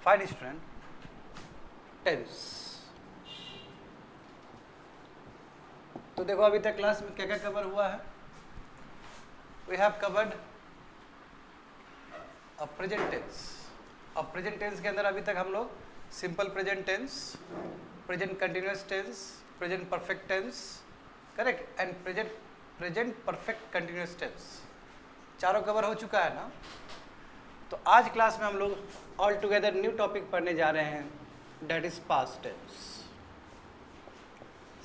Fine student, tense. तो देखो अभी तक क्लास में क्या क्या कवर हुआ है। We have covered present tense. अब प्रेजेंट टेंस के अंदर अभी तक हम लोग simple present tense, present continuous tense, present perfect tense, correct, and present perfect continuous tense चारों कवर हो चुका है ना। तो आज क्लास में हम लोग ऑल टुगेदर न्यू टॉपिक पढ़ने जा रहे हैं, that is past tense.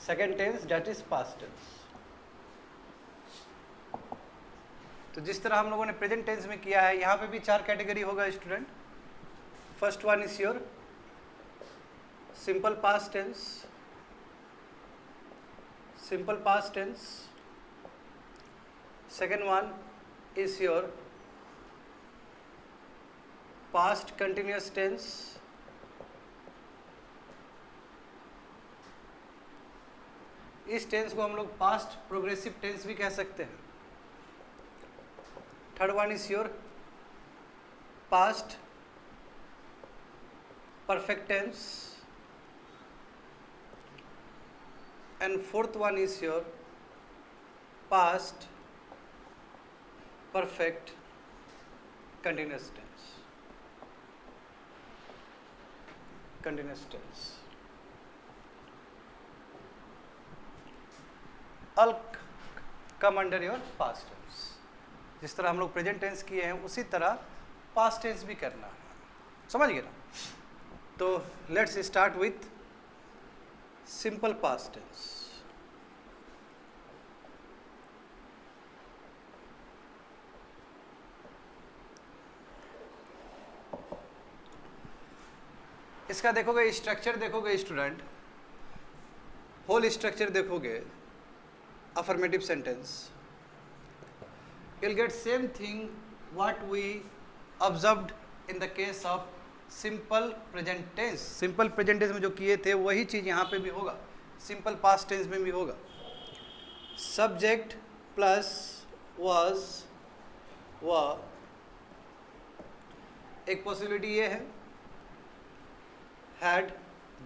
Second tense, that is past tense. तो जिस तरह हम लोगों ने प्रेजेंट टेंस में किया है, यहाँ पे भी चार कैटेगरी होगा student. First one is your simple past tense, simple past tense. Second one is your past continuous tense, इस टेंस को हम लोग पास्ट प्रोग्रेसिव टेंस भी कह सकते हैं। Third one is your past perfect tense, and fourth one is your past perfect continuous tense, continuous tense. All come under your past tense. जिस तरह हम लोग प्रेजेंट टेंस किए हैं उसी तरह पास्ट टेंस भी करना है, समझ गए ना। तो let's start with simple past tense. इसका देखोगे स्ट्रक्चर, देखोगे स्टूडेंट, होल स्ट्रक्चर देखोगे, affirmative sentence, you'll get same thing what we observed in the case of simple present tense। simple present tense में जो किए थे वही चीज़ यहाँ पे भी होगा, simple past tense में भी होगा। subject plus was, were, एक पॉसिबिलिटी ये है, had,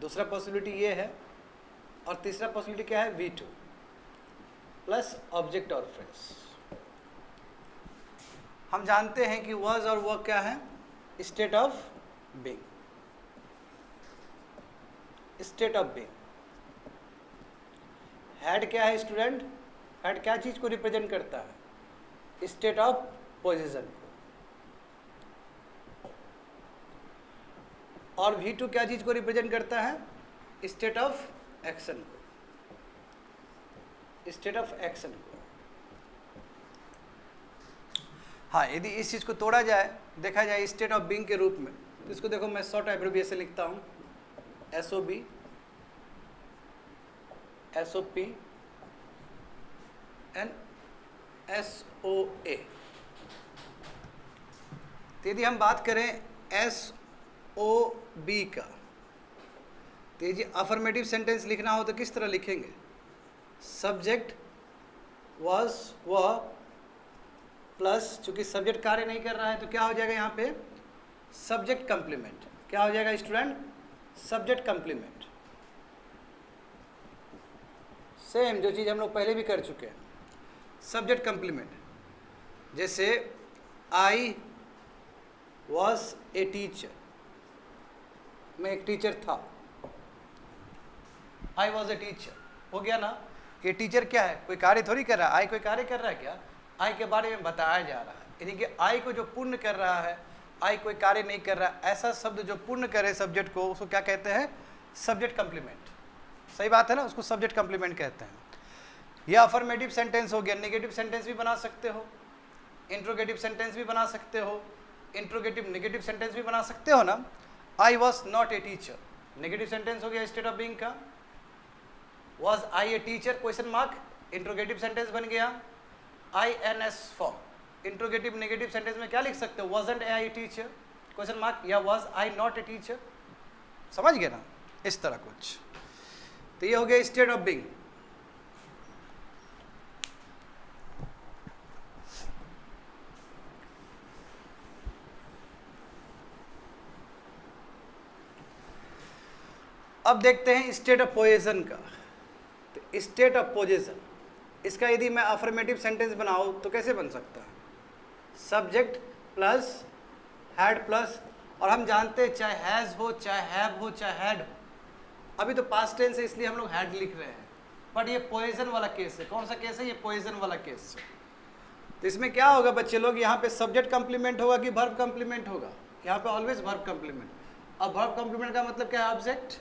दूसरा पॉसिबिलिटी ये है, और तीसरा पॉसिबिलिटी क्या है, V2 प्लस ऑब्जेक्ट और फ्रेज। हम जानते हैं कि was और were क्या है, state of being, state of being. Had क्या है स्टूडेंट, हैड क्या चीज को रिप्रेजेंट करता है, स्टेट ऑफ पोजीशन को। और V2 क्या चीज को रिप्रेजेंट करता है, स्टेट ऑफ एक्शन को, स्टेट ऑफ एक्शन को। हाँ, यदि इस चीज़ को तोड़ा जाए, देखा जाए स्टेट ऑफ बीइंग के रूप में, तो इसको देखो मैं शॉर्ट एब्रिविएशन लिखता हूँ, SOB, SOP एंड SOA। तो यदि हम बात करें SOB का, तो यदि अफर्मेटिव सेंटेंस लिखना हो तो किस तरह लिखेंगे, सब्जेक्ट was, वह, प्लस चूंकि सब्जेक्ट कार्य नहीं कर रहा है तो क्या हो जाएगा यहाँ पे, सब्जेक्ट कंप्लीमेंट। क्या हो जाएगा स्टूडेंट, सब्जेक्ट कंप्लीमेंट। सेम जो चीज़ हम लोग पहले भी कर चुके हैं, सब्जेक्ट कंप्लीमेंट। जैसे आई वॉज ए टीचर, मैं एक टीचर था, आई वॉज ए टीचर, हो गया ना। ये टीचर क्या है, कोई कार्य थोड़ी कर रहा है, आई कोई कार्य कर रहा है क्या, आई के बारे में बताया जा रहा है। यानी कि आई को जो पूर्ण कर रहा है, आई कोई कार्य नहीं कर रहा, ऐसा शब्द जो पूर्ण करे सब्जेक्ट को, उसको क्या कहते हैं, सब्जेक्ट कंप्लीमेंट। सही बात है ना, उसको सब्जेक्ट कंप्लीमेंट कहते हैं। यह अफर्मेटिव सेंटेंस हो गया। नेगेटिव सेंटेंस भी बना सकते हो, इंट्रोगेटिव सेंटेंस भी बना सकते हो, इंट्रोगेटिव नेगेटिव सेंटेंस भी बना सकते हो ना। I was not a teacher, negative sentence हो गया स्टेट ऑफ बीइंग का। Was I a teacher, question mark, interrogative sentence बन गया। INS form, interrogative negative sentence में क्या लिख सकते हो, wasn't I a teacher, question mark, या was I not a teacher। समझ गए ना, इस तरह कुछ। तो ये हो गया स्टेट ऑफ बीइंग। अब देखते हैं स्टेट ऑफ पोजीशन का। तो स्टेट ऑफ पोजीशन, इसका यदि मैं अफर्मेटिव सेंटेंस बनाऊँ तो कैसे बन सकता है? सब्जेक्ट प्लस हैड प्लस, और हम जानते हैं चाहे हैज़ हो, चाहे हैव हो, चाहे हैड हो। अभी तो पास्ट टेंस है इसलिए हम लोग हैड लिख रहे हैं, बट ये पोजीशन वाला केस है। कौन सा केस है? ये पोजीशन वाला केस है। तो इसमें क्या होगा बच्चे लोग, यहाँ पे सब्जेक्ट कंप्लीमेंट होगा कि वर्ब कंप्लीमेंट होगा? यहाँ पे ऑलवेज वर्ब कंप्लीमेंट। अब वर्ब कंप्लीमेंट का मतलब क्या है? ऑब्जेक्ट।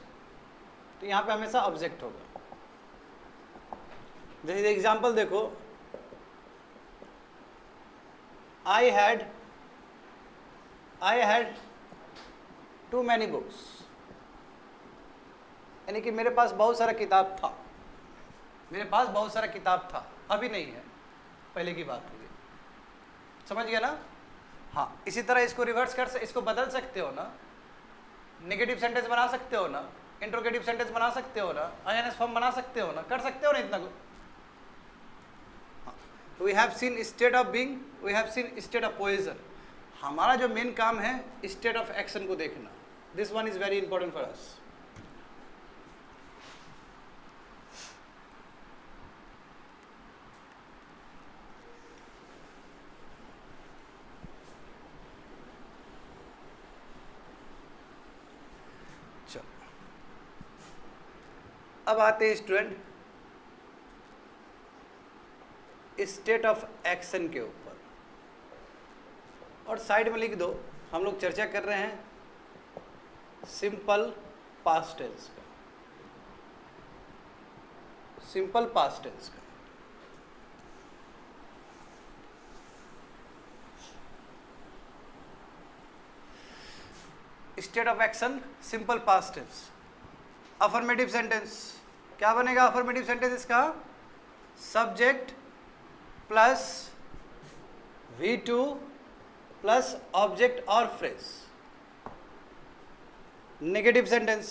तो यहाँ पे हमेशा ऑब्जेक्ट होगा। जैसे एग्जांपल देखो, I had too many books, यानी कि मेरे पास बहुत सारा किताब था। मेरे पास बहुत सारा किताब था, अभी नहीं है, पहले की बात हुई। समझ गया ना? हाँ, इसी तरह इसको रिवर्स इसको बदल सकते हो ना, नेगेटिव सेंटेंस बना सकते हो ना, इंट्रोगेटिव सेंटेंस बना सकते हो ना, आईएनएस फॉर्म बना सकते हो ना, कर सकते हो ना इतना को। We have seen state of being, we have seen state of position. हमारा जो मेन काम है स्टेट ऑफ एक्शन को देखना। This one is very important for us. चलो अब आते हैं स्टूडेंट स्टेट ऑफ एक्शन के ऊपर, और साइड में लिख दो, हम लोग चर्चा कर रहे हैं सिंपल पास्ट टेंस का। सिंपल पास्ट टेंस का state of action, simple past tense. Affirmative sentence क्या बनेगा? अफर्मेटिव सेंटेंस इसका subject plus V2 plus object और फ्रेज। नेगेटिव सेंटेंस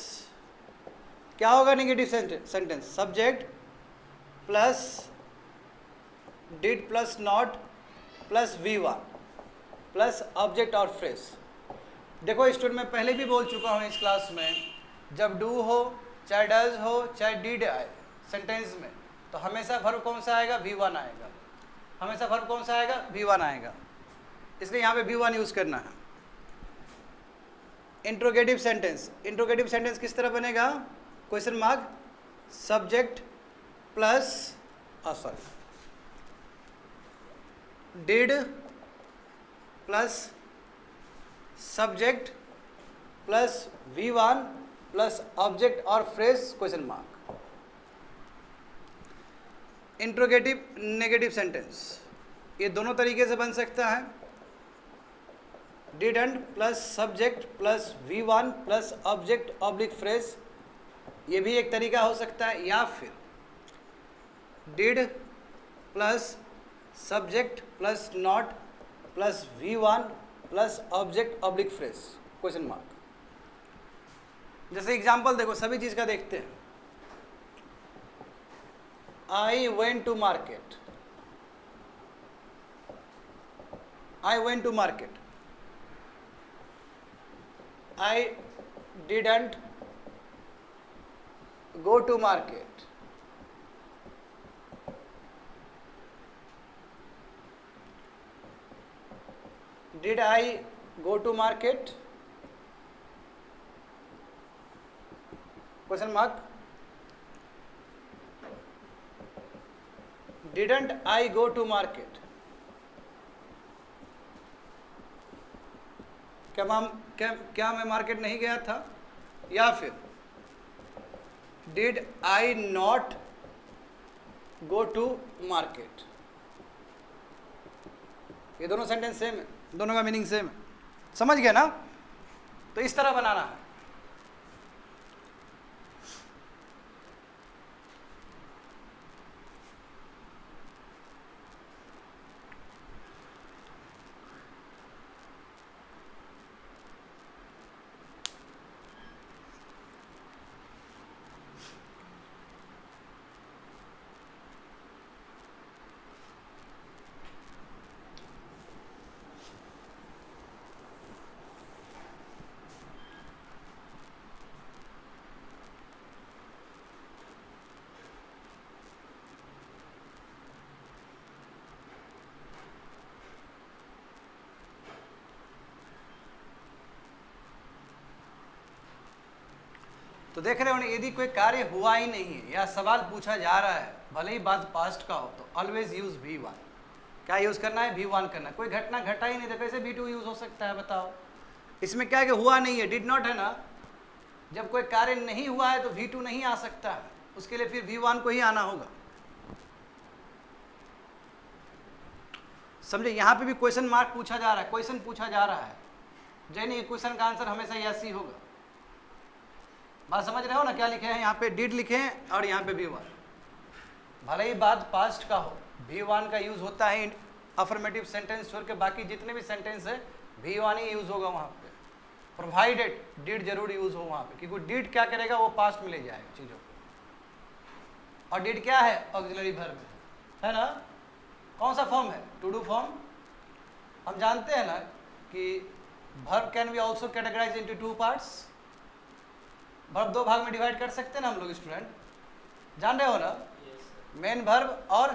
क्या होगा? Negative sentence subject plus did plus not plus V1 plus object और phrase. देखो student, मैं पहले भी बोल चुका हूँ इस क्लास में, जब डू हो, चाहे डज हो, चाहे डिड आए सेंटेंस में, तो हमेशा वर्ब कौन सा आएगा? V1 आएगा। हमेशा वर्ब कौन सा आएगा? V1 आएगा। इसलिए यहाँ पे V1 यूज़ करना है। इंट्रोगेटिव सेंटेंस, इंट्रोगेटिव सेंटेंस किस तरह बनेगा? Question mark subject plus did plus subject plus V1 plus object और phrase question mark. Interrogative negative sentence ये दोनों तरीके से बन सकता है। Didn't plus subject plus V1 plus object oblique phrase, ये भी एक तरीका हो सकता है। या फिर did plus subject plus not plus V1 plus object oblique phrase question mark. जैसे एग्जांपल देखो, सभी चीज़ का देखते हैं। I went to market. I went to market. I didn't go to market. Did I go to market? Question mark. Didn't I go to market? क्या मैं market नहीं गया था? या फिर did I not go to market? ये दोनों sentence same है, दोनों का मीनिंग सेम है। समझ गया ना? तो इस तरह बनाना है। तो देख रहे हो ना, यदि कोई कार्य हुआ ही नहीं है या सवाल पूछा जा रहा है, भले ही बात पास्ट का हो, तो ऑलवेज यूज V1। क्या यूज करना है? V1 करना है। कोई घटना घटा ही नहीं तो कैसे V2 यूज हो सकता है बताओ? इसमें क्या है कि हुआ नहीं है, डिड नॉट है ना। जब कोई कार्य नहीं हुआ है तो V2 नहीं आ सकता है, उसके लिए फिर V1 को ही आना होगा। समझे? यहाँ पे भी क्वेश्चन मार्क पूछा जा रहा है, क्वेश्चन पूछा जा रहा है, जय नहीं, क्वेश्चन का आंसर हमेशा यस ही होगा। बात समझ रहे हो ना? क्या लिखे हैं यहाँ पे? डिड लिखे हैं और यहाँ पे V1। भले ही बात पास्ट का हो, V1 का यूज होता है अफर्मेटिव सेंटेंस छोड़ के बाकी जितने भी सेंटेंस है V1 ही यूज होगा वहाँ पे, प्रोवाइडेड डिड जरूर यूज हो वहाँ पे, क्योंकि डिड क्या करेगा? वो पास्ट में ले जाएगा चीज़ों को। और डिड क्या है? ऑक्सिलरी वर्ब है ना। कौन सा फॉर्म है? To do form. हम जानते हैं ना कि verb can be also categorize into two parts. Verb दो भाग में डिवाइड कर सकते हैं ना हम लोग स्टूडेंट, जान रहे हो ना? मेन वर्ब और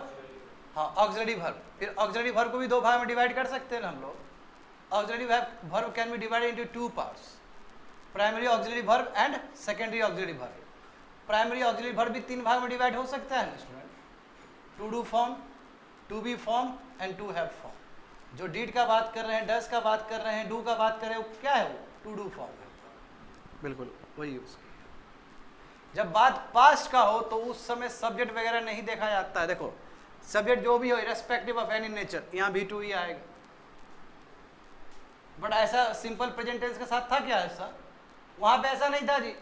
हाँ ऑक्सिलरी वर्ब। फिर ऑक्सिलरी वर्ब को भी दो भाग में डिवाइड कर सकते हैं ना हम लोग। Auxiliary verb can be divided into two parts, primary auxiliary verb and secondary auxiliary verb. Primary auxiliary verb भी तीन भाग में डिवाइड हो सकता है ना student, to do form, to be form and to have form. जो डीड का बात कर रहे हैं, डस का बात कर रहे हैं, डू का बात कर रहे हैं, वो क्या है? वो टू डू फॉर्म है। बिल्कुल वही यूज। जब बात पास्ट का हो तो उस समय सब्जेक्ट वगैरह नहीं देखा जाता है। देखो सब्जेक्ट जो भी हो इरेस्पेक्टिव ऑफ एनी नेचर, यहाँ V2 ही आएगा। बट ऐसा सिंपल प्रेजेंट टेंस के साथ था क्या? ऐसा वहां पे ऐसा नहीं था जी।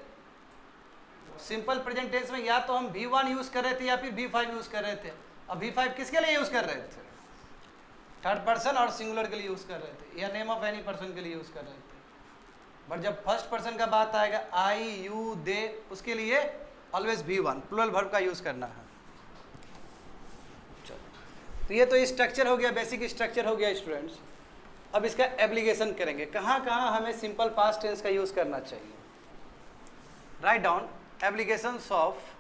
सिंपल प्रेजेंट टेंस में या तो हम V1 यूज कर रहे थे या फिर V5 यूज कर रहे थे। अब V5 किसके लिए यूज कर रहे थे? थर्ड पर्सन और सिंगुलर के लिए यूज कर रहे थे, या नेम ऑफ एनी पर्सन के लिए यूज कर रहे थे। बट जब फर्स्ट पर्सन का बात आएगा, आई यू दे, उसके लिए ऑलवेज V1 प्लूरल वर्ब का यूज करना है। चलो, तो ये तो स्ट्रक्चर हो गया, बेसिक स्ट्रक्चर हो गया स्टूडेंट्स। अब इसका एप्लीकेशन करेंगे, कहाँ कहाँ हमें सिंपल पास्ट टेंस का यूज करना चाहिए। Write down applications of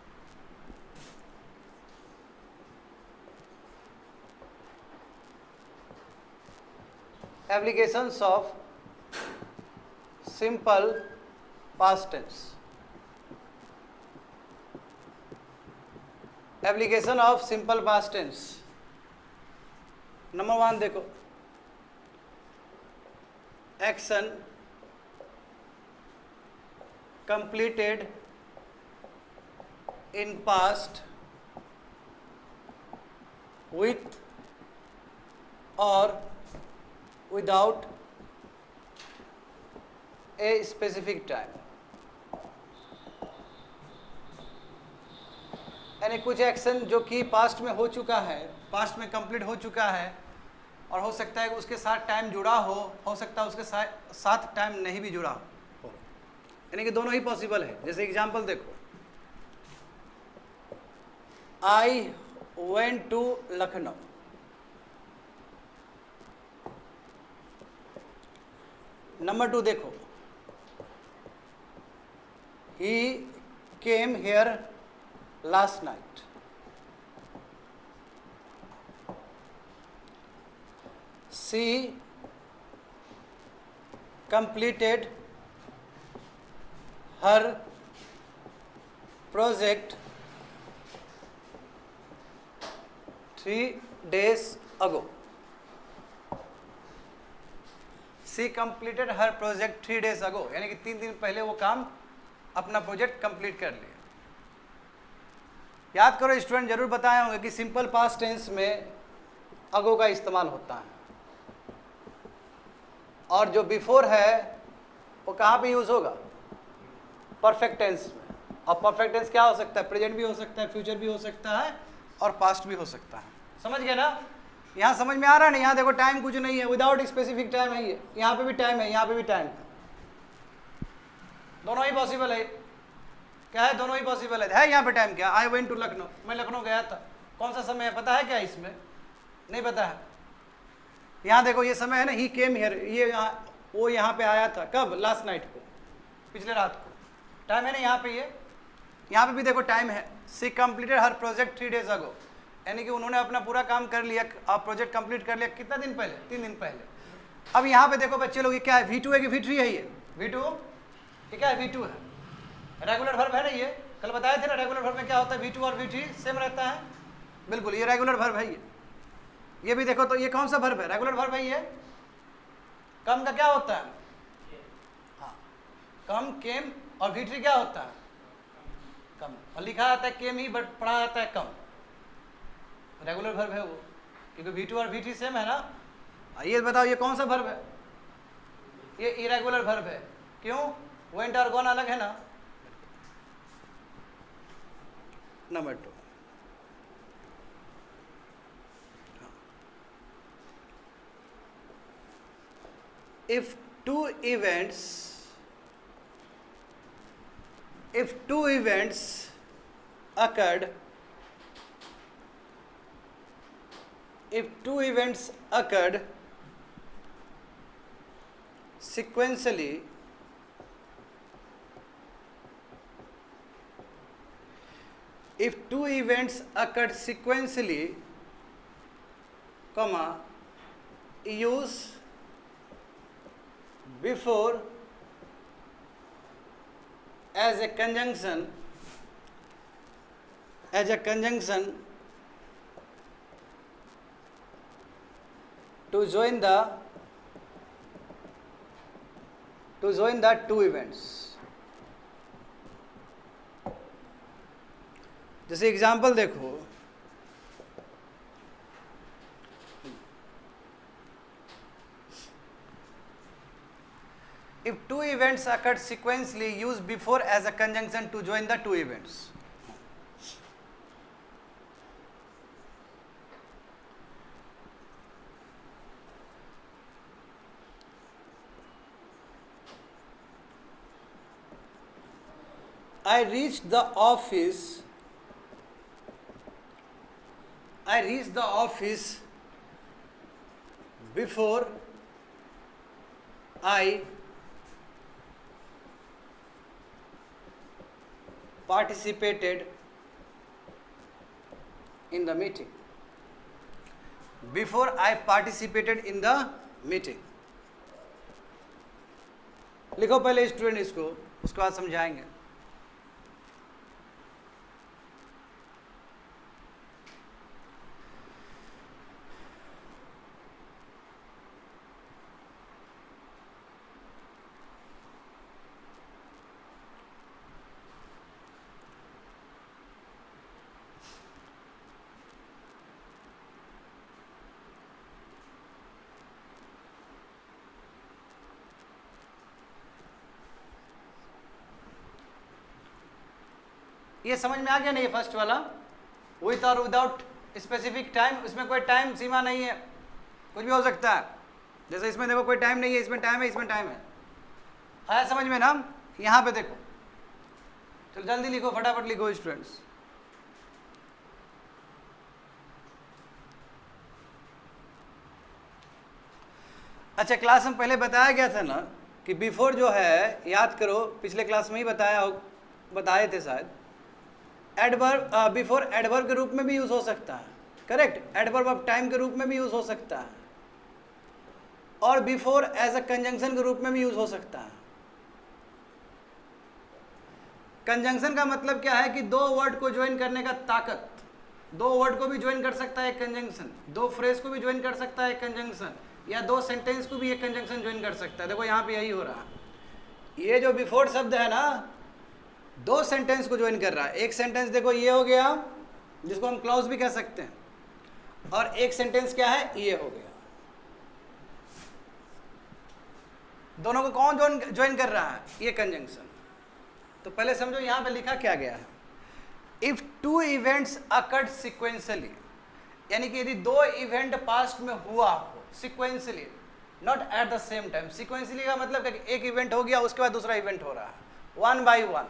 simple past tense। Application of simple past tense. Number 1 देखो, action completed in past with or without a specific time। यानी कुछ एक्शन जो कि पास्ट में हो चुका है, पास्ट में कंप्लीट हो चुका है, और हो सकता है कि उसके साथ टाइम जुड़ा हो सकता है उसके साथ टाइम नहीं भी जुड़ा हो, यानी कि दोनों ही पॉसिबल है। जैसे एग्जांपल देखो, I went to Lucknow. Number 2 देखो, he came here last night। she completed her project 3 days ago। she completed her project 3 days ago, यानी कि 3 दिन पहले वो काम अपना प्रोजेक्ट कंप्लीट कर लिया। याद करो स्टूडेंट, जरूर बताए होंगे कि सिंपल पास्ट टेंस में अगो का इस्तेमाल होता है, और जो बिफोर है वो कहाँ पे यूज होगा? परफेक्ट टेंस में। और परफेक्ट टेंस क्या हो सकता है? प्रेजेंट भी हो सकता है, फ्यूचर भी हो सकता है, और पास्ट भी हो सकता है। समझ गए ना? यहाँ समझ में आ रहा है ना? यहाँ देखो टाइम कुछ नहीं है, विदाउट स्पेसिफिक टाइम है ये। यहाँ पे भी टाइम है, यहाँ पे भी टाइम है, दोनों ही पॉसिबल है। क्या है? दोनों ही पॉसिबल है। यहाँ पे टाइम क्या? आई वेंट टू लखनऊ, मैं लखनऊ गया था। कौन सा समय है पता है क्या इसमें? नहीं पता है। यहाँ देखो ये समय है ना, ही केम हियर, ये यहाँ वो यहाँ पे आया था कब? लास्ट नाइट को, पिछले रात को। टाइम है ना यहाँ पे, ये यहाँ पे भी देखो टाइम है। She completed her project 3 days ago, यानी कि उन्होंने अपना पूरा काम कर लिया, प्रोजेक्ट कंप्लीट कर लिया कितना दिन पहले? 3 दिन पहले। अब यहाँ पे देखो बच्चे लोग, ये क्या है? V2 है कि V3 है? ये V2, ये क्या है? V2 है रेगुलर वर्ब है ना ये, कल बताए थे ना रेगुलर वर्ब में क्या होता है, V2 और V3 सेम रहता है, बिल्कुल ये रेगुलर वर्ब है ये भी देखो तो ये कौन सा वर्ब है, रेगुलर वर्ब है ये। कम का क्या होता है, हाँ कम, केम, और V3 क्या होता है, कम, और लिखा आता है केम ही बट पढ़ा जाता है कम, रेगुलर वर्ब है वो, क्योंकि V2 और V3 सेम है ना। ये बताओ ये कौन सा वर्ब है, ये इरेगुलर वर्ब है, क्यों, वेंट और गॉन अलग है ना। Number 2, if two events occurred sequentially, comma, use before as a conjunction to join the two events। जैसे एग्जाम्पल देखो, if two events occurred sequentially, use before as a conjunction to join the two events। I reached the office before I participated in the meeting। Before I participated in the meeting, लिखो पहले student इसको, उसके बाद समझाएंगे। ये समझ में आ गया नहीं, फर्स्ट वाला, विथ और विदाउट स्पेसिफिक टाइम, इसमें कोई टाइम सीमा नहीं है, कुछ भी हो सकता है। जैसे इसमें देखो कोई टाइम नहीं है, इसमें टाइम है, इसमें टाइम है। आया समझ में ना। यहाँ पे देखो, चलो जल्दी लिखो, फटाफट लिखो स्टूडेंट्स। अच्छा, क्लास में पहले बताया गया था ना कि बिफोर जो है, याद करो पिछले क्लास में ही बताए थे शायद, एडवर्ब बिफोर एडवर्ब के रूप में भी यूज हो सकता है, करेक्ट, एडवर्ब ऑफ टाइम के रूप में भी यूज हो सकता है, और बिफोर एज अ कंजंक्शन के रूप में भी यूज हो सकता है। कंजंक्शन का मतलब क्या है कि दो वर्ड को ज्वाइन करने का ताकत, दो वर्ड को भी ज्वाइन कर सकता है कंजंक्शन, दो फ्रेज को भी ज्वाइन कर सकता है कंजंक्शन, या दो सेंटेंस को भी एक कंजंक्शन ज्वाइन कर सकता है। देखो यहाँ पे यही हो रहा है, ये जो बिफोर शब्द है ना, दो सेंटेंस को ज्वाइन कर रहा है। एक सेंटेंस देखो ये हो गया, जिसको हम क्लॉज भी कह सकते हैं, और एक सेंटेंस क्या है, ये हो गया। दोनों को कौन ज्वाइन कर रहा है, ये कंजंक्शन। तो पहले समझो यहाँ पे लिखा क्या गया है, if two events occurred sequentially, यानी कि यदि दो इवेंट पास्ट में हुआ हो sequentially, not at the same time. Sequentially का मतलब एक इवेंट हो गया, उसके बाद दूसरा इवेंट हो रहा है, वन बाई वन।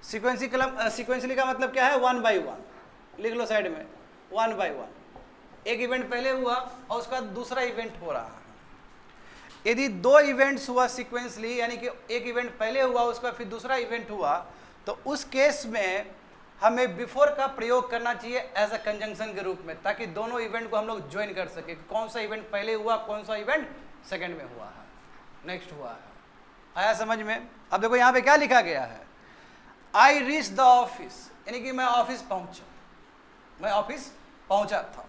सिक्वेंशियली का मतलब क्या है, वन बाई वन, लिख लो साइड में, वन बाई वन। एक इवेंट पहले हुआ और उसके बाद दूसरा इवेंट हो रहा है। यदि दो इवेंट्स हुआ सिक्वेंसली, यानी कि एक इवेंट पहले हुआ उसके बाद फिर दूसरा इवेंट हुआ, तो उस केस में हमें बिफोर का प्रयोग करना चाहिए एज अ कंजंक्शन के रूप में, ताकि दोनों इवेंट को हम लोग ज्वाइन कर सके। कौन सा इवेंट पहले हुआ, कौन सा इवेंट सेकंड में हुआ है, नेक्स्ट हुआ है। आया समझ में। अब देखो यहाँ पे क्या लिखा गया है, आई रीच द ऑफिस, यानी कि मैं ऑफिस पहुंचा, मैं ऑफिस पहुंचा था।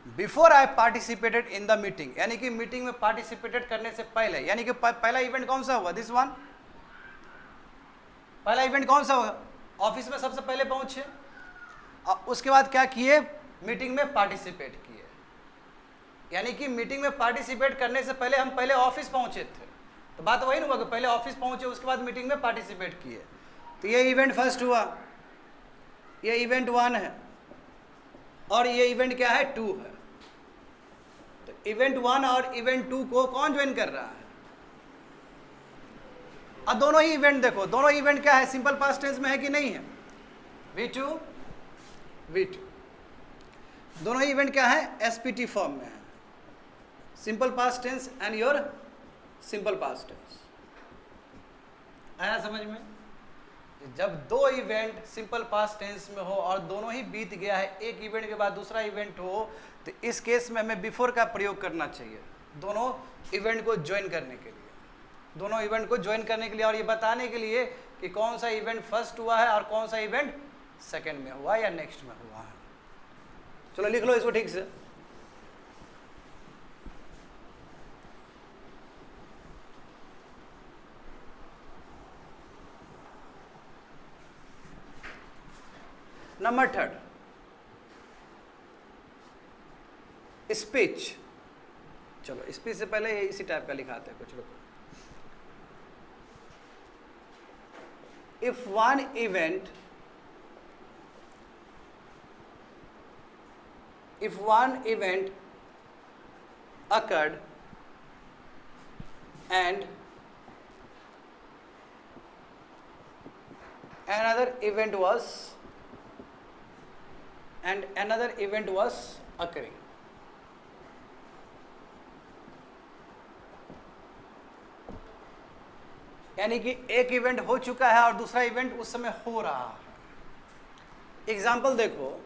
Before I participated in the meeting, यानी कि मीटिंग में पार्टिसिपेटेड करने से पहले, यानी कि पहला इवेंट कौन सा हुआ, दिस वन, पहला इवेंट कौन सा होगा, ऑफिस में सबसे पहले पहुंचे, और उसके बाद क्या किए, मीटिंग में पार्टिसिपेट किए। यानी कि मीटिंग में पार्टिसिपेट करने से पहले हम पहले ऑफिस पहुंचे थे, तो बात वही ना हुआ कि पहले ऑफिस पहुंचे उसके बाद मीटिंग में पार्टिसिपेट किए। तो ये इवेंट फर्स्ट हुआ, ये इवेंट 1 है, और ये इवेंट क्या है, 2 है। तो इवेंट 1 और इवेंट 2 को कौन ज्वाइन कर रहा है, अब दोनों ही इवेंट देखो, दोनों इवेंट क्या है, सिंपल पास्ट टेंस में है कि नहीं है, V2 V2, दोनों ही इवेंट क्या है, SPT फॉर्म में है, simple past tense and your simple past tense. आया समझ में, जब दो इवेंट सिंपल पास्ट टेंस में हो और दोनों ही बीत गया है, एक इवेंट के बाद दूसरा इवेंट हो, तो इस केस में हमें बिफोर का प्रयोग करना चाहिए, दोनों इवेंट को ज्वाइन करने के लिए, दोनों इवेंट को ज्वाइन करने के लिए, और ये बताने के लिए कि कौन सा इवेंट फर्स्ट हुआ है और कौन सा इवेंट सेकंड में हुआ या नेक्स्ट में हुआ है। चलो लिख लो इसको ठीक से। Number 3, speech. चलो स्पीच से पहले इसी टाइप का लिखाते हैं कुछ लोग। If one event occurred and another event was occurring, यानी कि एक इवेंट हो चुका है और दूसरा इवेंट उस समय हो रहा है। एग्जाम्पल देखो,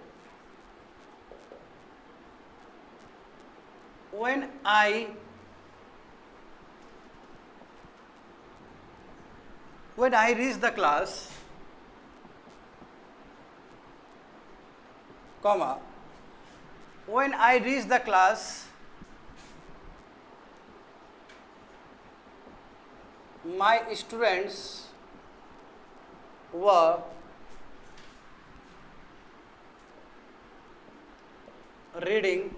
when I reach the class, comma, when I reach the class, my students were reading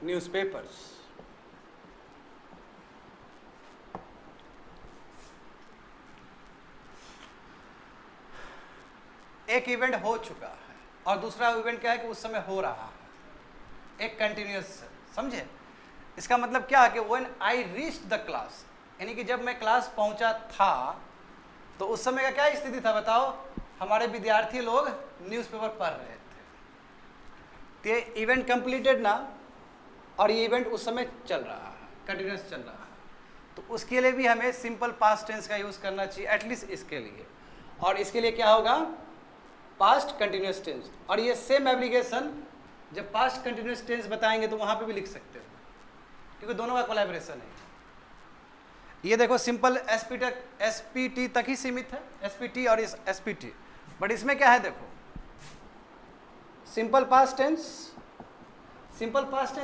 newspapers. एक इवेंट हो चुका है और दूसरा इवेंट क्या है कि उस समय हो रहा है, एक कंटिन्यूअस, समझे। इसका मतलब क्या है कि when I reach the class, यानी कि जब मैं क्लास पहुंचा था तो उस समय का क्या स्थिति था बताओ, हमारे विद्यार्थी लोग न्यूज़पेपर पढ़ रहे थे। तो ये इवेंट कंप्लीटेड ना, और ये इवेंट उस समय चल रहा है, कंटिन्यूस चल रहा है, तो उसके लिए भी हमें सिंपल पास्ट टेंस का यूज़ करना चाहिए, एटलीस्ट इसके लिए। और इसके लिए क्या होगा, पास्ट कंटिन्यूस टेंस। और ये सेम एप्लीकेशन जब पास्ट कंटिन्यूस टेंस बताएंगे तो वहाँ पे भी लिख सकते हो, क्योंकि दोनों का कोलैबोरेशन है। ये देखो सिंपल SPT तक ही सीमित है, SPT और इस SPT, बट इसमें क्या है देखो, सिंपल पास्ट टेंस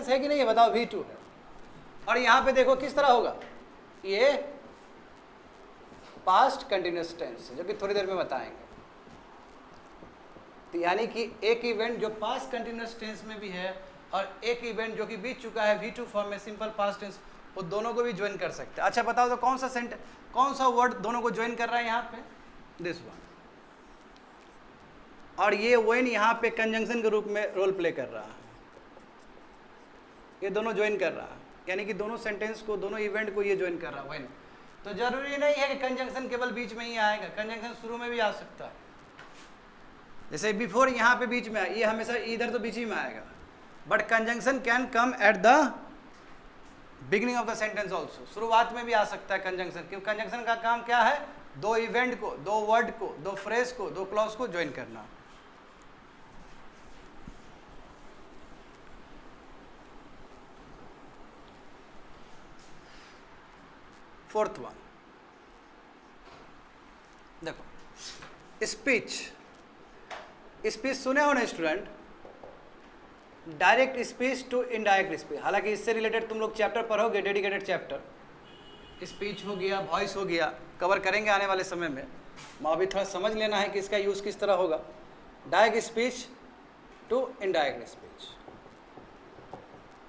है कि नहीं है बताओ, V2 है। और यहाँ पे देखो किस तरह होगा, ये पास्ट कंटिन्यूस टेंस है, जो कि थोड़ी देर में बताएंगे। तो यानी कि एक इवेंट जो पास्ट कंटिन्यूस टेंस में भी है और एक इवेंट जो कि बीत चुका है V2 फॉर्म में, सिंपल पास्ट टेंस, वो दोनों को भी ज्वाइन कर सकते हैं। अच्छा बताओ तो कौन सा वर्ड दोनों को ज्वाइन कर रहा है यहाँ पे, दिस वन। और ये व्हेन यहाँ पे कंजंक्शन के रूप में रोल प्ले कर रहा है, ये दोनों ज्वाइन कर रहा है, यानी कि दोनों सेंटेंस को, दोनों इवेंट को ये ज्वाइन कर रहा है व्हेन। तो जरूरी नहीं है कि कंजंक्शन केवल बीच में ही आएगा, कंजंक्शन शुरू में भी आ सकता है। जैसे बिफोर यहाँ पे बीच में, ये हमेशा इधर तो बीच ही में आएगा, but conjunction can come at the beginning of the sentence also, शुरुआत में भी आ सकता है कंजंक्शन, क्योंकि कंजंक्शन का काम क्या है, दो इवेंट को, दो वर्ड को, दो फ्रेज को, दो क्लॉज को ज्वाइन करना। फोर्थ वन देखो, स्पीच, स्पीच सुने हो ना student, direct speech to indirect speech. हालांकि इससे रिलेटेड तुम लोग चैप्टर पढ़ोगे, डेडिकेटेड चैप्टर, स्पीच हो गया, वॉइस हो गया, कवर करेंगे आने वाले समय में। अभी थोड़ा समझ लेना है कि इसका यूज़ किस तरह होगा। Direct speech to indirect speech,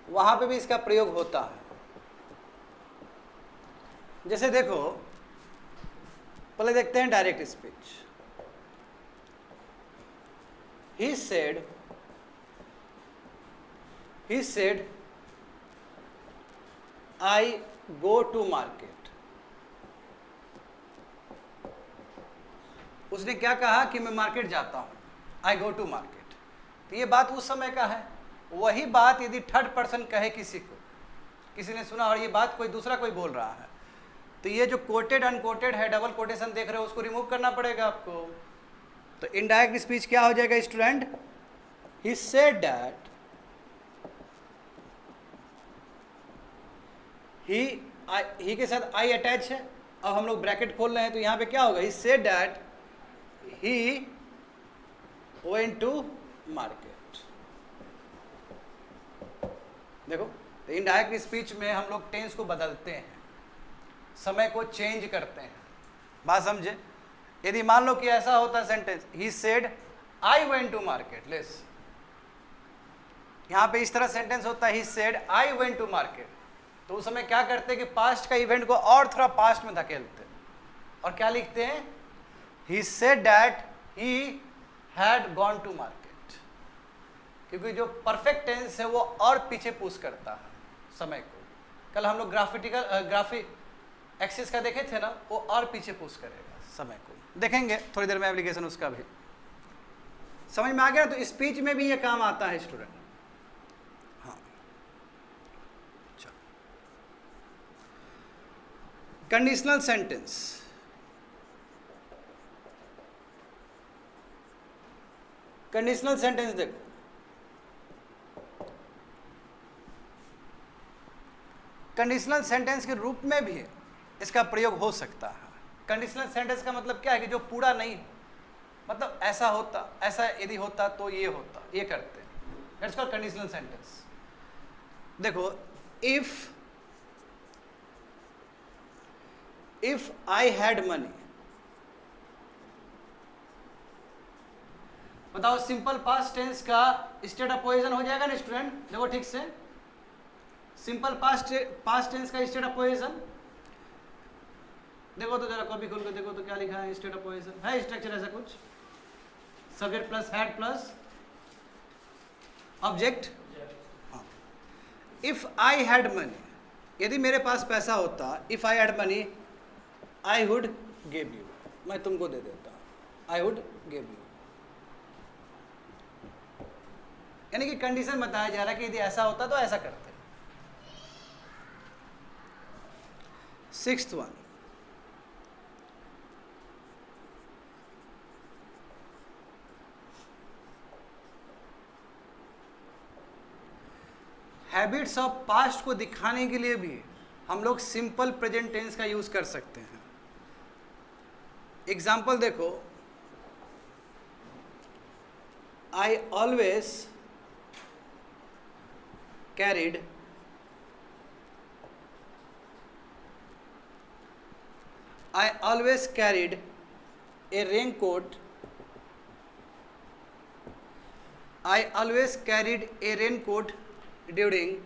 वहाँ पे भी इसका प्रयोग होता है। जैसे देखो, पहले देखते हैं direct speech. He said, I go to market. उसने क्या कहा कि मैं मार्केट जाता हूँ, I go to market। तो ये बात उस समय का है। वही बात यदि थर्ड पर्सन कहे किसी को, किसी ने सुना और ये बात कोई दूसरा कोई बोल रहा है, तो ये जो कोटेड अनकोटेड है, डबल कोटेशन देख रहे हो, उसको रिमूव करना पड़ेगा आपको। तो इनडायरेक्ट स्पीच क्या हो जाएगा स्टूडेंट? ही सेड दैट, ही के साथ आई अटैच है। अब हम लोग ब्रैकेट खोल रहे हैं तो यहाँ पे क्या होगा? He said that he went to market. देखो, तो इनडायरेक्ट स्पीच में हम लोग टेंस को बदलते हैं, समय को चेंज करते हैं। बात समझे? यदि मान लो कि ऐसा होता sentence, he said I went to market, लेस, यहाँ पे इस तरह सेंटेंस होता है, he said I went to market, तो उस समय क्या करते हैं कि पास्ट का इवेंट को और थोड़ा पास्ट में धकेलते हैं और क्या लिखते हैं? He said that he had gone to market, क्योंकि जो परफेक्ट टेंस है वो और पीछे पुश करता है समय को। कल हम लोग ग्राफिक एक्सिस का देखे थे ना, वो और पीछे पुश करेगा समय को। देखेंगे थोड़ी देर में एप्लीकेशन उसका भी। समझ में आ गया? तो स्पीच में भी ये काम आता है स्टूडेंट। हाँ, चलो, कंडीशनल सेंटेंस। कंडीशनल सेंटेंस देखो, कंडीशनल सेंटेंस के रूप में भी इसका प्रयोग हो सकता है। कंडीशनल सेंटेंस का मतलब क्या है कि जो पूरा नहीं हो, मतलब ऐसा होता, ऐसा यदि होता तो ये होता, ये करते हैं, दैट्स कॉल्ड कंडीशनल सेंटेंस। देखो, इफ आई हैड मनी, बताओ सिंपल पास्ट टेंस का स्टेट ऑफ पोजीशन हो जाएगा ना स्टूडेंट? देखो ठीक से, सिंपल पास्ट टेंस का स्टेट ऑफ पोजीशन देखो तो जरा कॉपी खोल कर देखो तो क्या लिखा है? स्टेट ऑफ पोजीशन है स्ट्रक्चर ऐसा कुछ, subject plus had plus object. If I had money, यदि मेरे पास पैसा होता, if I had money I would give you, मैं तुमको दे देता, आई वुड गिव यू। यानी कि कंडीशन बताया जा रहा है कि यदि ऐसा होता तो ऐसा करते। Sixth one, habits of past को दिखाने के लिए भी हम लोग सिंपल प्रेजेंट टेंस का यूज कर सकते हैं। एग्जाम्पल देखो, I always carried a raincoat. I always carried a raincoat during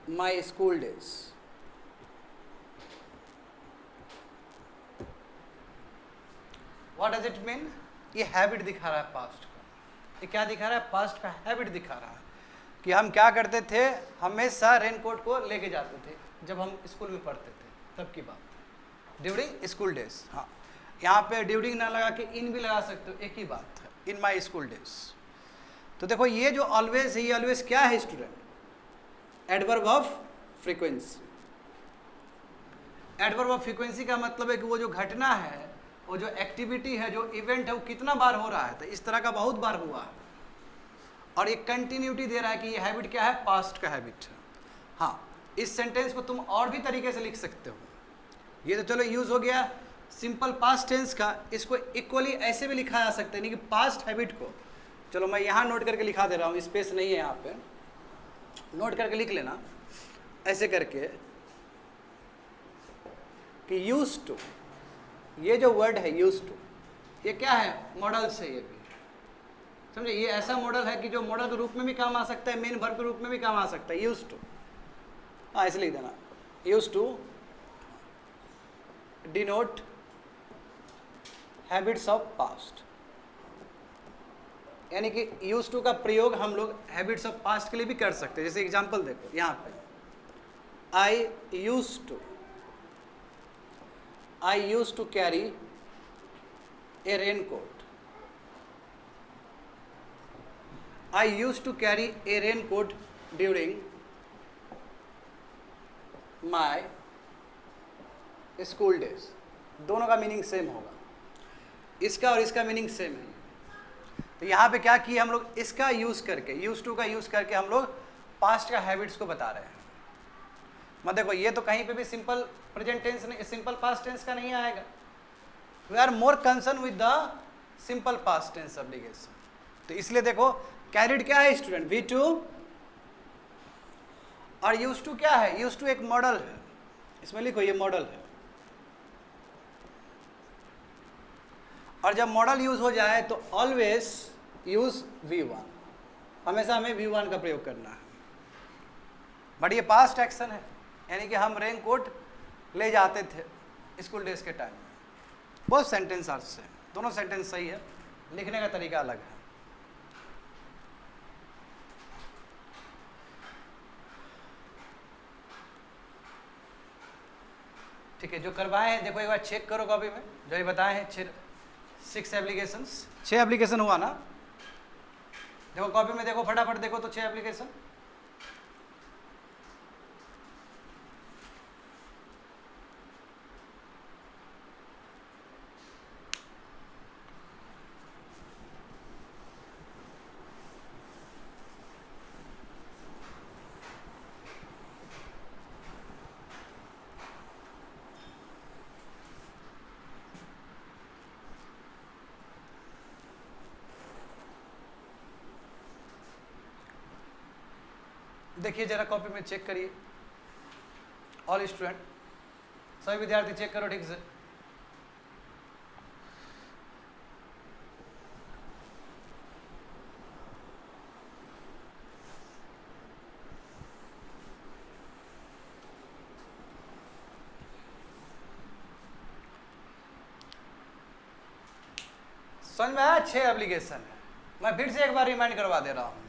my school days. What does it mean? ये हैबिट दिखा रहा है पास्ट का। ये क्या दिखा रहा है? पास्ट का हैबिट दिखा रहा है कि हम क्या करते थे, हमेशा रेनकोट को लेके जाते थे जब हम स्कूल में पढ़ते थे, तब की बात, ड्यूरिंग स्कूल डेज। हाँ, यहाँ पे ड्यूरिंग ना लगा के इन भी लगा सकते हो, एक ही बात है, इन माई स्कूल डेज। तो देखो, ये जो ऑलवेज है, ये ऑलवेज क्या है student? Adverb of frequency. Adverb of frequency का मतलब है कि वो जो घटना है, वो जो एक्टिविटी है, जो इवेंट है, वो कितना बार हो रहा है। तो इस तरह का बहुत बार हुआ है और ये कंटिन्यूटी दे रहा है कि ये हैबिट क्या है? पास्ट का हैबिट है। हाँ, इस सेंटेंस को तुम और भी तरीके से लिख सकते हो। ये तो चलो यूज हो गया सिंपल पास्ट टेंस का इसको इक्वली ऐसे भी लिखा जा सकता है, यानी कि पास्ट हैबिट को, चलो मैं यहाँ नोट करके लिखा दे रहा हूँ, स्पेस नहीं है यहाँ पे, नोट करके लिख लेना ऐसे करके कि यूज टू, ये जो वर्ड है यूज टू, ये क्या है, मॉडल से, ये भी समझे, ये ऐसा मॉडल है कि जो मॉडल के रूप में भी काम आ सकता है, मेन वर्ब के रूप में भी काम आ सकता है, यूज टू, हाँ ऐसे लिख देना, use to denote habits of past, यानी कि यूज टू का प्रयोग हम लोग हैबिट्स ऑफ पास्ट के लिए भी कर सकते हैं। जैसे एग्जांपल देखो यहाँ पे, I use to carry a raincoat, I use to carry a raincoat during my school days, दोनों का मीनिंग सेम होगा, इसका और इसका मीनिंग सेम है। तो यहाँ पे क्या किया हम लोग, इसका यूज करके, यूज टू का यूज करके हम लोग पास्ट का हैबिट्स को बता रहे हैं। मत देखो ये तो कहीं पे भी सिंपल प्रेजेंट टेंस नहीं, सिंपल पास्ट टेंस का नहीं आएगा, we are more concern with the simple past tense application. तो इसलिए देखो कैरिड क्या है स्टूडेंट, वी टू, और यूज टू क्या है, यूज टू एक मॉडल है, इसमें लिखो ये मॉडल है, और जब मॉडल यूज हो जाए तो ऑलवेज यूज V1, हमेशा हमें V1 का प्रयोग करना है। बट ये पास्ट एक्शन है, यानी कि हम रेन कोट ले जाते थे स्कूल डेज के टाइम में। बहुत सेंटेंस अर्थ से, दोनों सेंटेंस सही है, लिखने का तरीका अलग है। ठीक है, जो करवाए हैं देखो एक बार चेक करो कॉपी में, जो ये बताए हैं 6 एप्लीकेशंस, 6 एप्लीकेशन हुआ ना, देखो कॉपी में देखो फटाफट देखो तो 6 एप्लीकेशन। देखिए जरा कॉपी में चेक करिए, ऑल स्टूडेंट, सभी विद्यार्थी चेक करो ठीक से। समझ में आया, 6 एप्लीकेशन है। मैं फिर से एक बार रिमाइंड करवा दे रहा हूँ,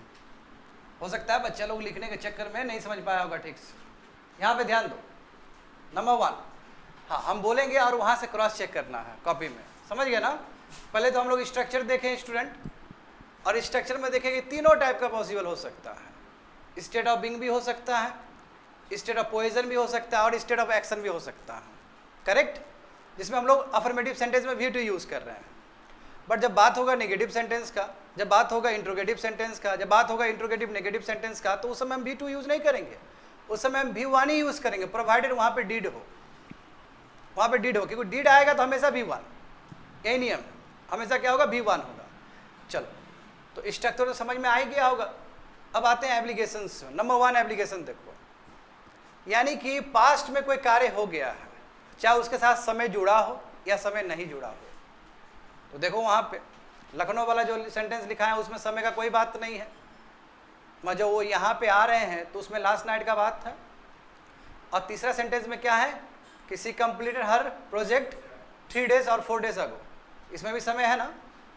हो सकता है बच्चे लोग लिखने के चक्कर में नहीं समझ पाया होगा ठीक से। यहाँ पे ध्यान दो, नंबर 1, हाँ हम बोलेंगे और वहाँ से क्रॉस चेक करना है कॉपी में, समझ गए ना। पहले तो हम लोग स्ट्रक्चर देखें स्टूडेंट, और स्ट्रक्चर में देखें कि तीनों टाइप का पॉसिबल हो सकता है, स्टेट ऑफ बीइंग भी हो सकता है, स्टेट ऑफ पोएजन भी हो सकता है, और स्टेट ऑफ एक्शन भी हो सकता है, करेक्ट, जिसमें हम लोग अफर्मेटिव सेंटेंस में V2 यूज़ कर रहे हैं। बट जब बात होगा नेगेटिव सेंटेंस का, जब बात होगा इंट्रोगेटिव सेंटेंस का, जब बात होगा इंट्रोगेटिव नेगेटिव सेंटेंस का, तो उस समय हम V2 यूज़ नहीं करेंगे, उस समय हम V1 ही यूज़ करेंगे, प्रोवाइडेड वहाँ पे डीड हो, वहाँ पे डीड हो, क्योंकि डीड आएगा तो हमेशा V1, यही नियम है, हमेशा क्या होगा, V1 होगा। चलो तो स्ट्रक्चर तो समझ में आ ही गया होगा। अब आते हैं एप्लीकेशन से। नंबर 1 एप्लीकेशन देखो, यानी कि पास्ट में कोई कार्य हो गया है, चाहे उसके साथ समय जुड़ा हो या समय नहीं जुड़ा हो। तो देखो वहाँ पे लखनऊ वाला जो सेंटेंस लिखा है उसमें समय का कोई बात नहीं है, मगर जो वो यहाँ पे आ रहे हैं तो उसमें लास्ट नाइट का बात है। और तीसरा सेंटेंस में क्या है, किसी कंप्लीटेड हर प्रोजेक्ट 3 days और 4 days अगो, इसमें भी समय है ना।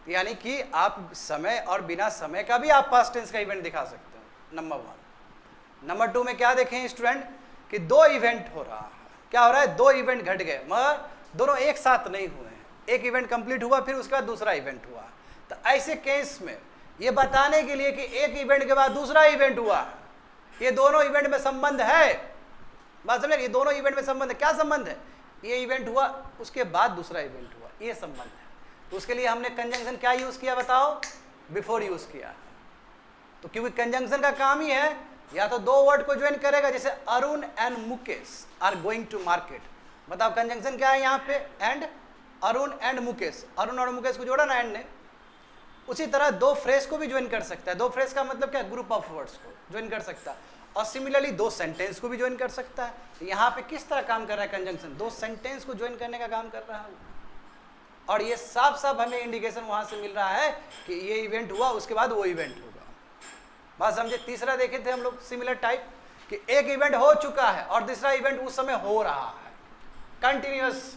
यानी कि आप समय और बिना समय का भी आप पास्ट टेंस का इवेंट दिखा सकते हो, नंबर 1। नंबर 2 में क्या देखें स्टूडेंट, कि 2 इवेंट हो रहा है, क्या हो रहा है, 2 इवेंट घट गए मगर दोनों एक साथ नहीं हुए हैं, एक इवेंट कंप्लीट हुआ फिर उसके बाद दूसरा इवेंट हुआ। तो ऐसे केस में ये बताने के लिए कि एक इवेंट के बाद दूसरा इवेंट हुआ, ये दोनों इवेंट में संबंध है, बात समझे, ये दोनों इवेंट में संबंध है। क्या संबंध है, ये इवेंट हुआ उसके बाद दूसरा इवेंट हुआ, ये संबंध है। तो उसके लिए हमने कंजंक्शन क्या यूज़ किया बताओ, बिफोर यूज़ किया। तो क्योंकि कंजंक्शन का काम ही है या तो 2 वर्ड को ज्वाइन करेगा, जैसे Arun and Mukesh are going to market. बताओ कंजंक्शन क्या है यहाँ पे, एंड अरुण एंड मुकेश, अरुण और मुकेश को जोड़ा ना एंड ने, उसी तरह दो फ्रेज को भी ज्वाइन कर सकता है। दो फ्रेज का मतलब क्या, ग्रुप ऑफ वर्ड्स को ज्वाइन कर सकता है। और सिमिलरली दो सेंटेंस को भी ज्वाइन कर सकता है। तो यहाँ पे किस तरह काम कर रहा है कंजंक्शन, दो सेंटेंस को ज्वाइन करने का काम कर रहा है। और ये साफ साफ हमें इंडिकेशन वहां से मिल रहा है कि ये इवेंट हुआ, उसके बाद वो इवेंट होगा। बात समझे। तीसरा देखे थे हम लोग सिमिलर टाइप कि एक इवेंट हो चुका है और दूसरा इवेंट उस समय हो रहा है, कंटिन्यूअस।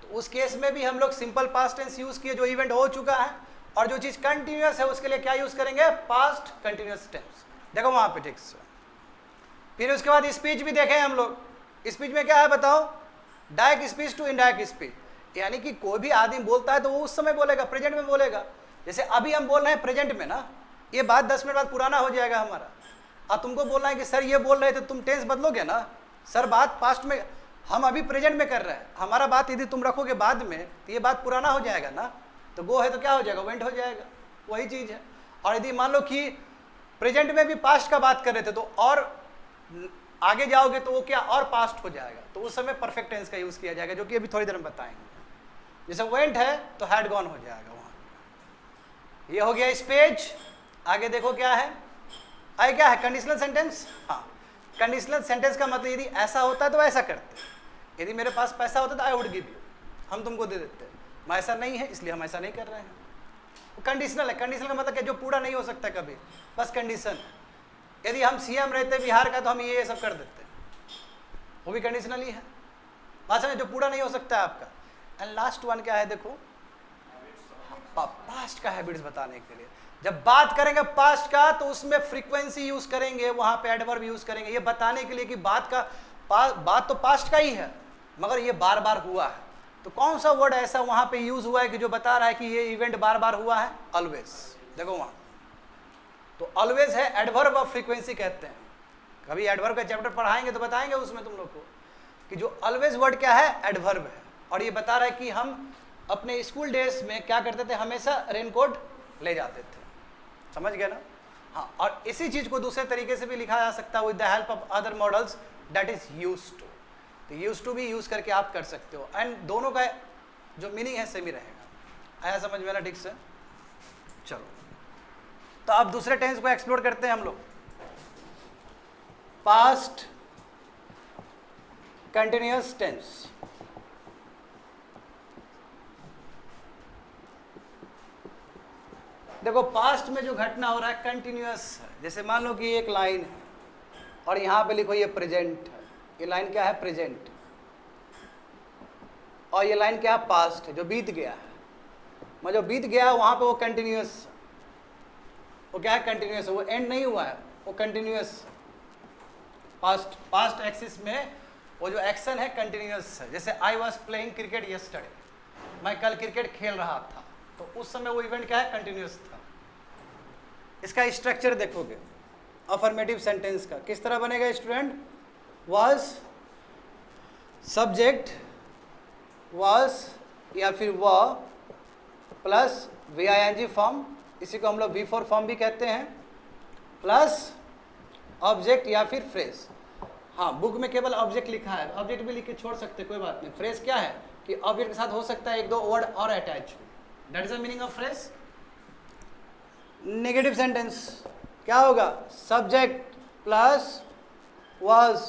तो उस केस में भी हम लोग सिंपल पास्ट टेंस यूज किए, जो इवेंट हो चुका है, और जो चीज कंटिन्यूअस है उसके लिए क्या यूज करेंगे, पास्ट कंटिन्यूअस टेंस। देखो वहां पे ठीक से। फिर उसके बाद स्पीच भी देखे हम लोग। स्पीच में क्या है बताओ, direct speech to indirect speech, यानी कि कोई भी आदमी बोलता है तो वो उस समय बोलेगा, प्रेजेंट में बोलेगा। जैसे अभी हम बोल रहे हैं प्रेजेंट में ना, ये बात 10 मिनट बाद पुराना हो जाएगा हमारा। अब तुमको बोलना है कि सर ये बोल रहे थे, तुम टेंस बदलोगे ना, सर बात पास्ट में, हम अभी प्रेजेंट में कर रहे हैं, हमारा बात यदि तुम रखोगे बाद में तो ये बात पुराना हो जाएगा ना। तो गो है तो क्या हो जाएगा, वेंट हो जाएगा, वही चीज़ है। और यदि मान लो कि प्रेजेंट में भी पास्ट का बात कर रहे थे तो और आगे जाओगे तो वो क्या और पास्ट हो जाएगा, तो उस समय परफेक्ट टेंस का यूज़ किया जाएगा, जो कि अभी थोड़ी देर में बताएंगे। जैसे वेंट है तो हैड गॉन हो जाएगा वहाँ। ये हो गया स्पीच। आगे देखो क्या है, आगे क्या है, कंडीशनल सेंटेंस। हाँ, कंडीशनल सेंटेंस का मतलब यदि ऐसा होता है तो ऐसा करते, यदि मेरे पास पैसा होता तो आई वुड गिव यू, हम तुमको दे देते, मैं ऐसा नहीं है इसलिए हम ऐसा नहीं कर रहे हैं। कंडीशनल है। कंडीशनल का मतलब क्या, जो पूरा नहीं हो सकता कभी, बस कंडीशन। यदि हम सीएम रहते बिहार का तो हम ये सब कर देते, वो भी कंडीशनल ही है। बात समझ, जो पूरा नहीं हो सकता है आपका। एंड लास्ट वन क्या है देखो, पास्ट का हैबिट्स बताने के लिए। जब बात करेंगे पास्ट का तो उसमें फ्रीक्वेंसी यूज करेंगे, वहां पे एडवर्ब यूज करेंगे, ये बताने के लिए कि बात तो पास्ट का ही है मगर ये बार बार हुआ है। तो कौन सा वर्ड ऐसा वहां पे यूज हुआ है कि जो बता रहा है कि ये इवेंट बार बार हुआ है, ऑलवेज। देखो वहां तो ऑलवेज है, एडवर्ब ऑफ फ्रीक्वेंसी कहते हैं। कभी एडवर्ब का चैप्टर पढ़ाएंगे तो बताएंगे उसमें तुम लोग को कि जो ऑलवेज वर्ड क्या है, एडवर्ब है। और ये बता रहा है कि हम अपने स्कूल डेज में क्या करते थे, हमेशा रेनकोट ले जाते थे, समझ गए ना। हाँ, और इसी चीज को दूसरे तरीके से भी लिखा जा सकता है with the help of other models, that is used to. तो यूज्ड टू भी यूज करके आप कर सकते हो, एंड दोनों का जो मीनिंग है सेम ही रहेगा। आया समझ में ना ठीक से। चलो तो अब दूसरे टेंस को एक्सप्लोर करते हैं हम लोग। Past continuous tense. देखो पास्ट में जो घटना हो रहा है कंटिन्यूअस है। जैसे मान लो कि एक लाइन है और यहाँ पे लिखो ये प्रेजेंट है, ये लाइन क्या है, प्रेजेंट, और ये लाइन क्या है, पास्ट है, जो बीत गया है। मैं जो बीत गया है वहाँ पे वो कंटिन्यूअस, वो क्या है, कंटिन्यूअस है, वो एंड नहीं हुआ है, वो कंटिन्यूअस। पास्ट एक्सिस में वो जो एक्शन है कंटिन्यूअस है। जैसे आई वॉज प्लेइंग क्रिकेट यस्टरडे, मैं कल क्रिकेट खेल रहा था, तो उस समय वो इवेंट क्या है, कंटिन्यूअस था। इसका स्ट्रक्चर देखोगे अफर्मेटिव सेंटेंस का किस तरह बनेगा स्टूडेंट, वाज, सब्जेक्ट वाज या फिर वह प्लस VING फॉर्म, इसी को हम लोग V4 फॉर्म भी कहते हैं, प्लस ऑब्जेक्ट या फिर फ्रेज। हाँ, बुक में केवल ऑब्जेक्ट लिखा है, ऑब्जेक्ट भी लिख के छोड़ सकते, कोई बात नहीं। फ्रेज क्या है कि ऑब्जेक्ट के साथ हो सकता है एक दो वर्ड और attach, that is the meaning of phrase. Negative sentence क्या होगा, सब्जेक्ट प्लस वाज,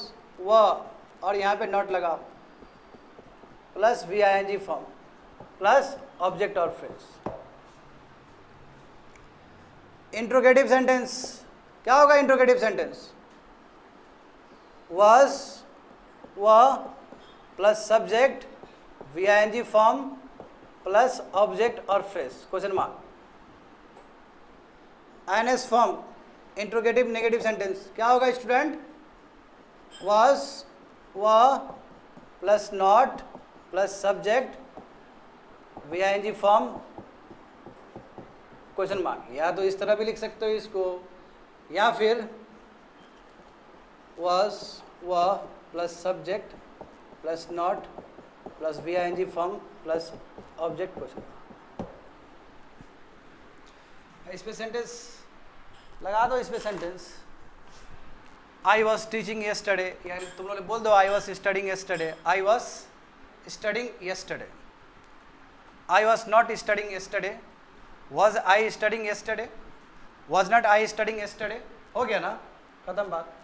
वह, और यहाँ पे नॉट लगाओ, plus VING form, plus object और फ्रेज। इंट्रोगेटिव सेंटेंस क्या होगा, इंट्रोगेटिव सेंटेंस वाज, वह plus subject VING form plus object और phrase, question mark. INS form interrogative negative sentence क्या होगा स्टूडेंट, वाज, वह plus not plus subject VING form, question mark. या तो इस तरह भी लिख सकते हो इसको, या फिर वाज, वह plus subject plus not plus VING form plus object, question. इस पे सेंटेंस लगा दो, इस पे sentence I was teaching yesterday, यानी तुम लोग बोल दो I was studying yesterday, I was studying yesterday. I was not studying yesterday. Was I studying yesterday? Was not I studying yesterday? हो गया ना, खत्म बात.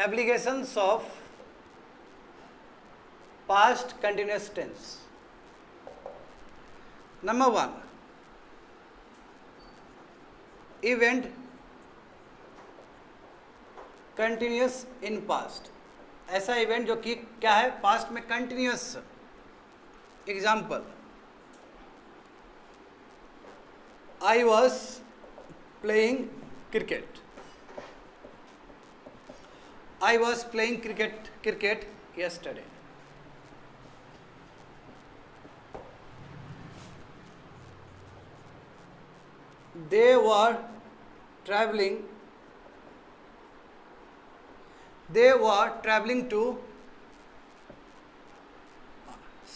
Applications of past continuous tense. Number 1, event continuous in past. ऐसा event जो कि क्या है, पास्ट में continuous. Example, I was playing cricket. I was playing cricket yesterday. They were traveling to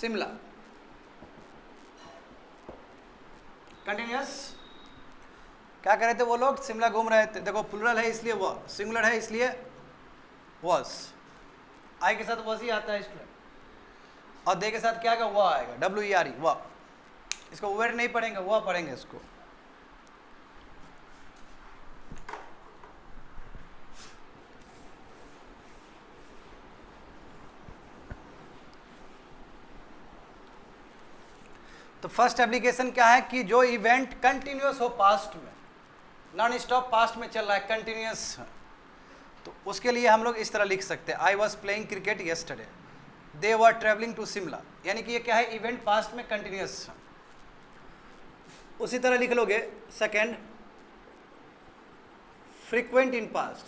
Shimla. Continuous. क्या कर रहे थे वो लोग? शिमला घूम रहे थे. देखो प्लूरल है इसलिए वो, सिंगुलर है इसलिए was. आई के साथ was ही आता है स्टूडेंट, और दे के साथ क्या का वह आएगा, WERE, वह. इसको वेर नहीं पढ़ेंगे, वह पढ़ेंगे इसको. तो फर्स्ट एप्लीकेशन क्या है कि जो इवेंट कंटिन्यूस हो पास्ट में, नॉन स्टॉप पास्ट में चल रहा है, कंटिन्यूस. तो उसके लिए हम लोग इस तरह लिख सकते हैं, I was playing cricket yesterday, they were travelling to Shimla. यानी कि ये क्या है, इवेंट पास्ट में कंटिन्यूस. उसी तरह लिख लोगे second, frequent in past,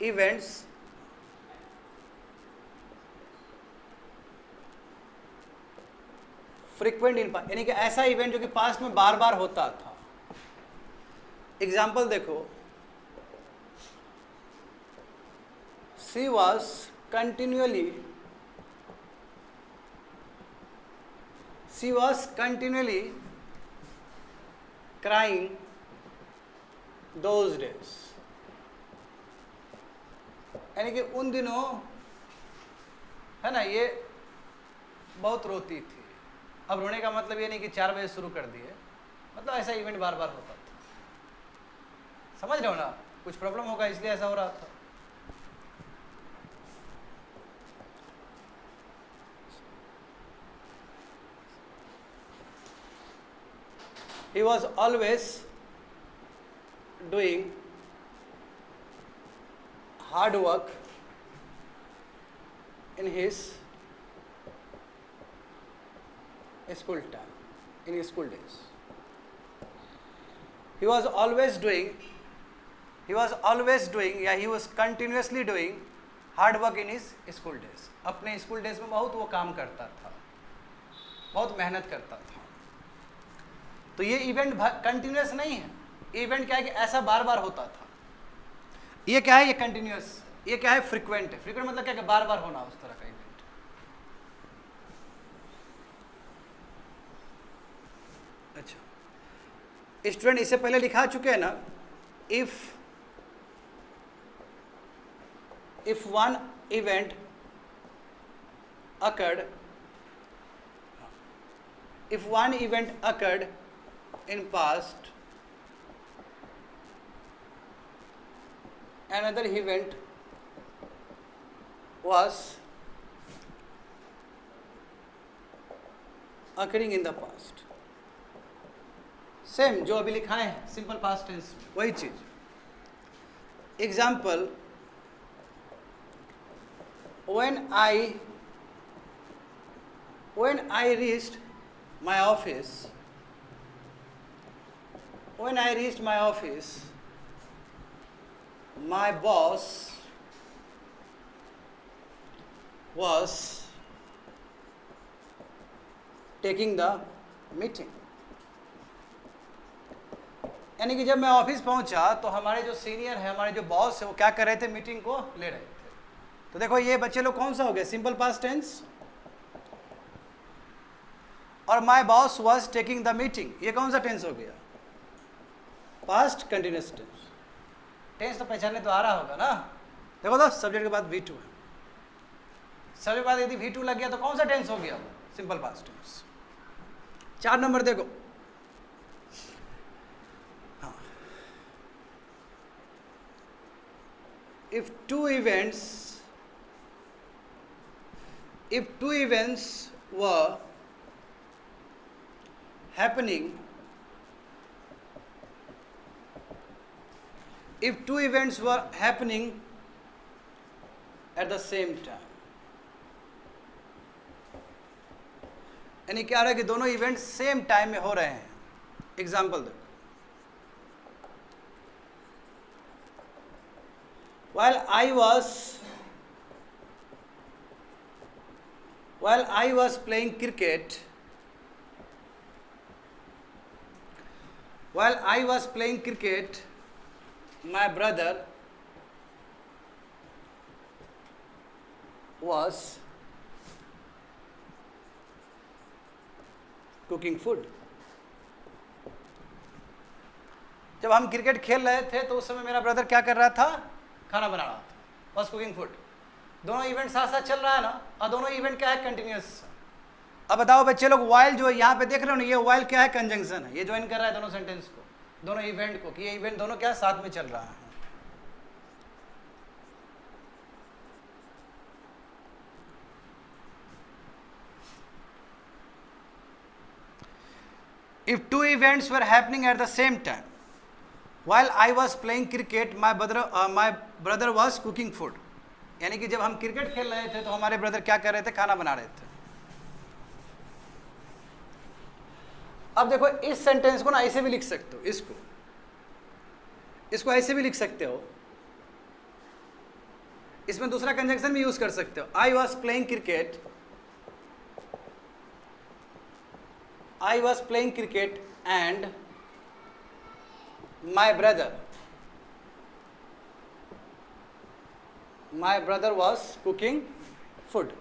events frequent in past, यानी कि ऐसा इवेंट जो कि पास्ट में बार बार होता था. एग्जाम्पल देखो, she was continually crying those days. यानी कि उन दिनों है ना, ये बहुत रोती थी. अब रोने का मतलब ये नहीं कि 4 बजे शुरू कर दिए, मतलब ऐसा इवेंट बार बार होता था. समझ रहे हो ना, कुछ प्रॉब्लम होगा इसलिए ऐसा हो रहा था. He was always doing hard work in his school time, in his school days. He was continuously doing hard work in his school days. अपने स्कूल डेज में बहुत वो काम करता था, बहुत मेहनत करता था. तो ये इवेंट कंटिन्यूस नहीं है. इवेंट क्या है कि ऐसा बार बार होता था. ये क्या है, ये कंटिन्यूस. ये क्या है, फ्रीक्वेंट है. फ्रीक्वेंट मतलब क्या है, बार बार होना, उस तरह का इवेंट. अच्छा स्टूडेंट, इससे पहले लिखा चुके हैं ना, if one event occurred in past, another event was occurring in the past. Same जो अभी लिखा है सिंपल पास्ट टेंस, वही चीज. Example, when I reached my office, my boss was taking the meeting. यानी कि जब मैं ऑफिस पहुंचा तो हमारे जो सीनियर है, हमारे जो बॉस है, वो क्या कर रहे थे, मीटिंग को ले रहे थे। तो देखो ये बच्चे लोग कौन सा हो गया, सिंपल पास्ट टेंस। और my boss was taking the meeting, ये कौन सा टेंस हो गया, पास्ट कंटिन्यूअस टेंस। टेंस तो पहचानने तो आ रहा होगा ना। देखो दोस्त, सब्जेक्ट के बाद V2 है, सब्जेक्ट के बाद यदि V2 लग गया तो कौन सा टेंस हो गया, सिंपल पास्ट टेंस। 4 नंबर देखो, हाँ, if two events were happening, at the same time, यानी क्या रहा है कि दोनों इवेंट सेम टाइम में हो रहे हैं। एग्जाम्पल देखो, while I was playing cricket, my brother was cooking food. जब हम क्रिकेट खेल रहे थे तो उस समय मेरा ब्रदर क्या कर रहा था, खाना बना रहा था, was cooking food। दोनों इवेंट साथ साथ चल रहा है ना, और दोनों इवेंट क्या है, कंटिन्यूअस। अब बताओ बच्चे लोग, वाइल जो यहाँ पे देख रहे हो ना, ये वाइल क्या है, कंजंक्शन है, ये ज्वाइन कर रहा है दोनों सेंटेंस को, दोनों इवेंट को, कि ये इवेंट दोनों क्या साथ में चल रहा है। If two events were happening at the same time, while I was playing cricket, my brother was cooking food। यानी कि जब हम क्रिकेट खेल रहे थे तो हमारे ब्रदर क्या कर रहे थे, खाना बना रहे थे। अब देखो इस सेंटेंस को ना ऐसे भी लिख सकते हो, इसको ऐसे भी लिख सकते हो, इसमें दूसरा कंजंक्शन भी यूज कर सकते हो। I was playing cricket and my brother was cooking food।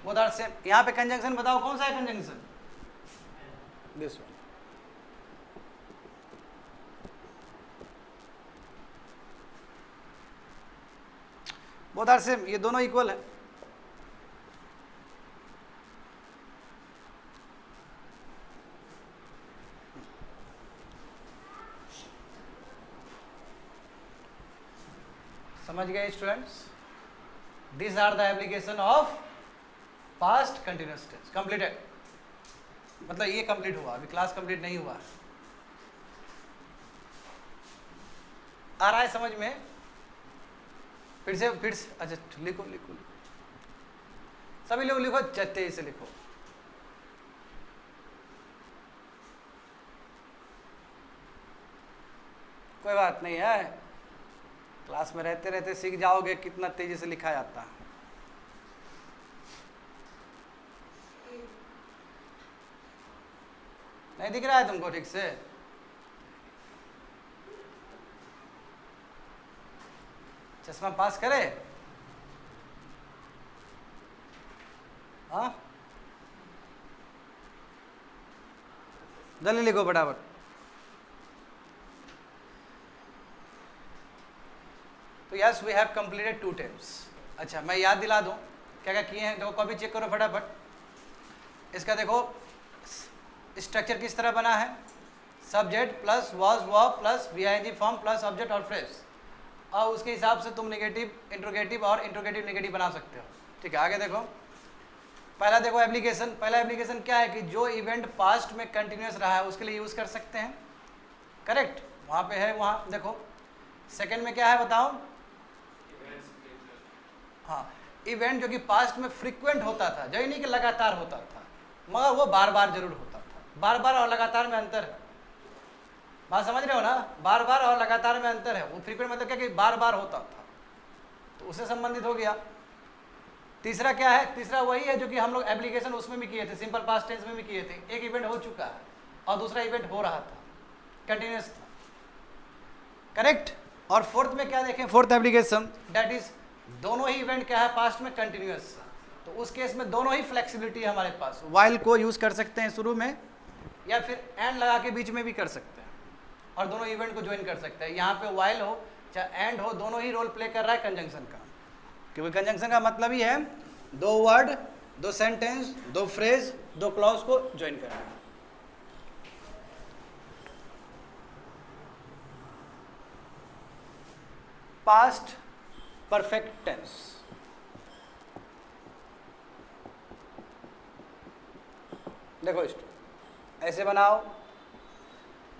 Both से यहाँ पे कंजंक्शन बताओ कौन सा है conjunction, this one. Both are same, ये दोनों इक्वल है। समझ गए students, this are the application of past continuous tense. Completed मतलब ये कंप्लीट हुआ, अभी क्लास कंप्लीट नहीं हुआ। आ रहा है समझ में, फिर से अच्छा लिखो सभी लोग लिखो, तेजी से लिखो। कोई बात नहीं है, क्लास में रहते रहते सीख जाओगे कितना तेजी से लिखा जाता है। नहीं दिख रहा है तुमको ठीक से, चश्मा पास करे, हाँ जल्दी लिखो फटाफट। तो yes we have completed 2 times. अच्छा मैं याद दिला दूं क्या क्या किए हैं, देखो कॉपी चेक करो फटाफट। इसका देखो स्ट्रक्चर किस तरह बना है, subject plus was verb plus VING form plus object और फ्रेज, और उसके हिसाब से तुम नेगेटिव इंट्रोगेटिव और इंट्रोगेटिव नेगेटिव बना सकते हो। ठीक है आगे देखो, पहला देखो एप्लीकेशन। पहला एप्लीकेशन क्या है कि जो इवेंट पास्ट में कंटिन्यूस रहा है उसके लिए यूज़ कर सकते हैं, करेक्ट, वहाँ पे है, वहाँ देखो। सेकंड में क्या है बताओ, हाँ इवेंट जो कि पास्ट में फ्रीक्वेंट होता था, जो नहीं कि लगातार होता था, मगर वो बार बार जरूर होता था। बार बार और लगातार में अंतर है, बात समझ रहे हो ना, बार बार और लगातार में अंतर है। वो फ्रीक्वेंट मतलब क्या कि बार बार होता था, तो उससे संबंधित हो गया। तीसरा क्या है, तीसरा वही है जो कि हम लोग एप्लीकेशन उसमें भी किए थे, सिंपल पास्ट टेंस में भी किए थे। एक इवेंट हो चुका है और दूसरा इवेंट हो रहा था, कंटिन्यूस था, करेक्ट। और फोर्थ में क्या देखें, फोर्थ एप्लीकेशन दैट इज दोनों ही इवेंट क्या है, पास्ट में कंटिन्यूस। तो उस केस में दोनों ही फ्लेक्सिबिलिटी है हमारे पास, वाइल को यूज कर सकते हैं शुरू में या फिर एंड लगा के बीच में भी कर सकते हैं और दोनों इवेंट को ज्वाइन कर सकते हैं। यहाँ पे वाइल हो चाहे एंड हो, दोनों ही रोल प्ले कर रहा है कंजंक्शन का, क्योंकि कंजंक्शन का मतलब ही है दो वर्ड, दो सेंटेंस, दो फ्रेज, दो क्लॉज को ज्वाइन करना। पास्ट परफेक्ट टेंस, देखो स्टूडेंट ऐसे बनाओ,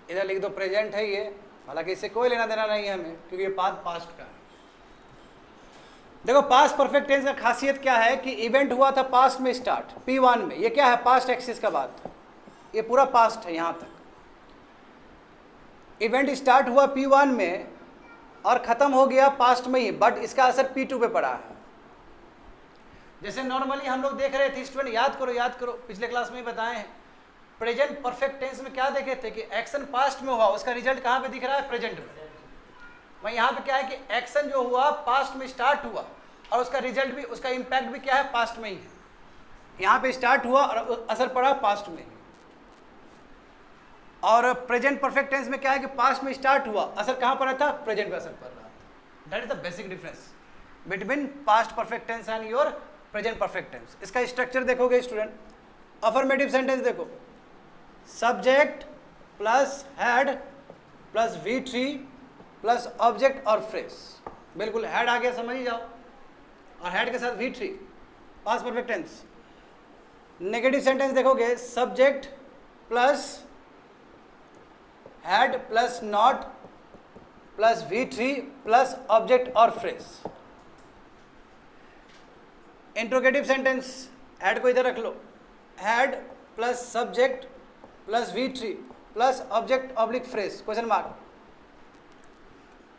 इधर लिख दो प्रेजेंट है ये, हालांकि इससे कोई लेना देना नहीं है हमें क्योंकि ये पास्ट का है। देखो पास्ट परफेक्ट टेंस का खासियत क्या है कि इवेंट हुआ था पास्ट में स्टार्ट P1 में, ये क्या है, पास्ट एक्सिस का बात, ये पूरा पास्ट है यहाँ तक। इवेंट स्टार्ट हुआ P1 में और ख़त्म हो गया पास्ट में ही, बट इसका असर P2 पे पड़ा है। जैसे नॉर्मली हम लोग देख रहे थे स्टूडेंट, याद करो, पिछले क्लास में ही बताए हैं, प्रेजेंट परफेक्ट टेंस में क्या देखे थे कि एक्शन पास्ट में हुआ, उसका रिजल्ट कहाँ पे दिख रहा है, प्रेजेंट में। वहीं यहाँ पे क्या है कि एक्शन जो हुआ पास्ट में स्टार्ट हुआ और उसका रिजल्ट भी, उसका इम्पैक्ट भी क्या है, पास्ट में ही है। यहाँ पे स्टार्ट हुआ और असर पड़ा पास्ट में ही। और प्रेजेंट परफेक्ट टेंस में क्या है कि पास्ट में स्टार्ट हुआ, असर कहाँ पड़ा था, प्रेजेंट पे असर पड़ रहा था। That is the basic difference between past perfect tense and your present perfect tense. इसका स्ट्रक्चर देखोगे स्टूडेंट, अफर्मेटिव सेंटेंस देखो, subject plus had plus V3 plus object और फ्रेज, बिल्कुल हैड आ गया समझ ही जाओ, और हैड के साथ V3, past perfect tense. Negative sentence देखोगे, subject plus had plus not plus V3 plus object और फ्रेज। इंट्रोगेटिव सेंटेंस, हैड को इधर रख लो, had plus subject plus V3 plus object oblique phrase, question mark.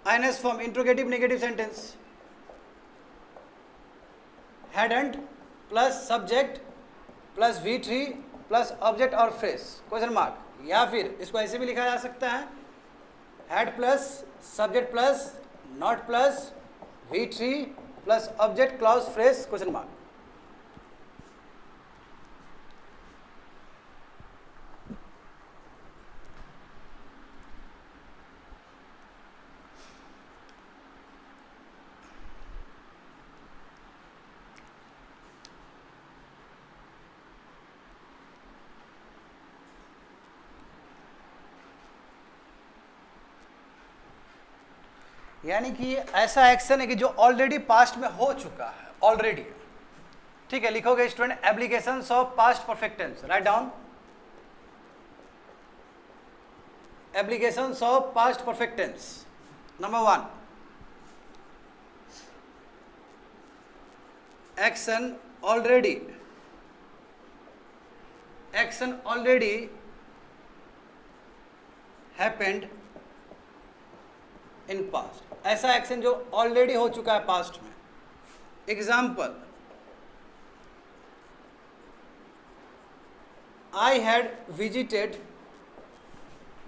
INS form, interrogative negative sentence, hadn't plus subject plus V3 plus object और phrase, question mark. या फिर इसको ऐसे भी लिखा जा सकता है, had plus subject plus not plus V3 plus object clause phrase, question mark. यानी कि ऐसा एक्शन है कि जो ऑलरेडी पास्ट में हो चुका है, ऑलरेडी, ठीक है। लिखोगे student applications of past perfect tense, write down, applications of past perfect tense. Number 1, action already happened in past, ऐसा एक्शन जो ऑलरेडी हो चुका है पास्ट में। Example, I had visited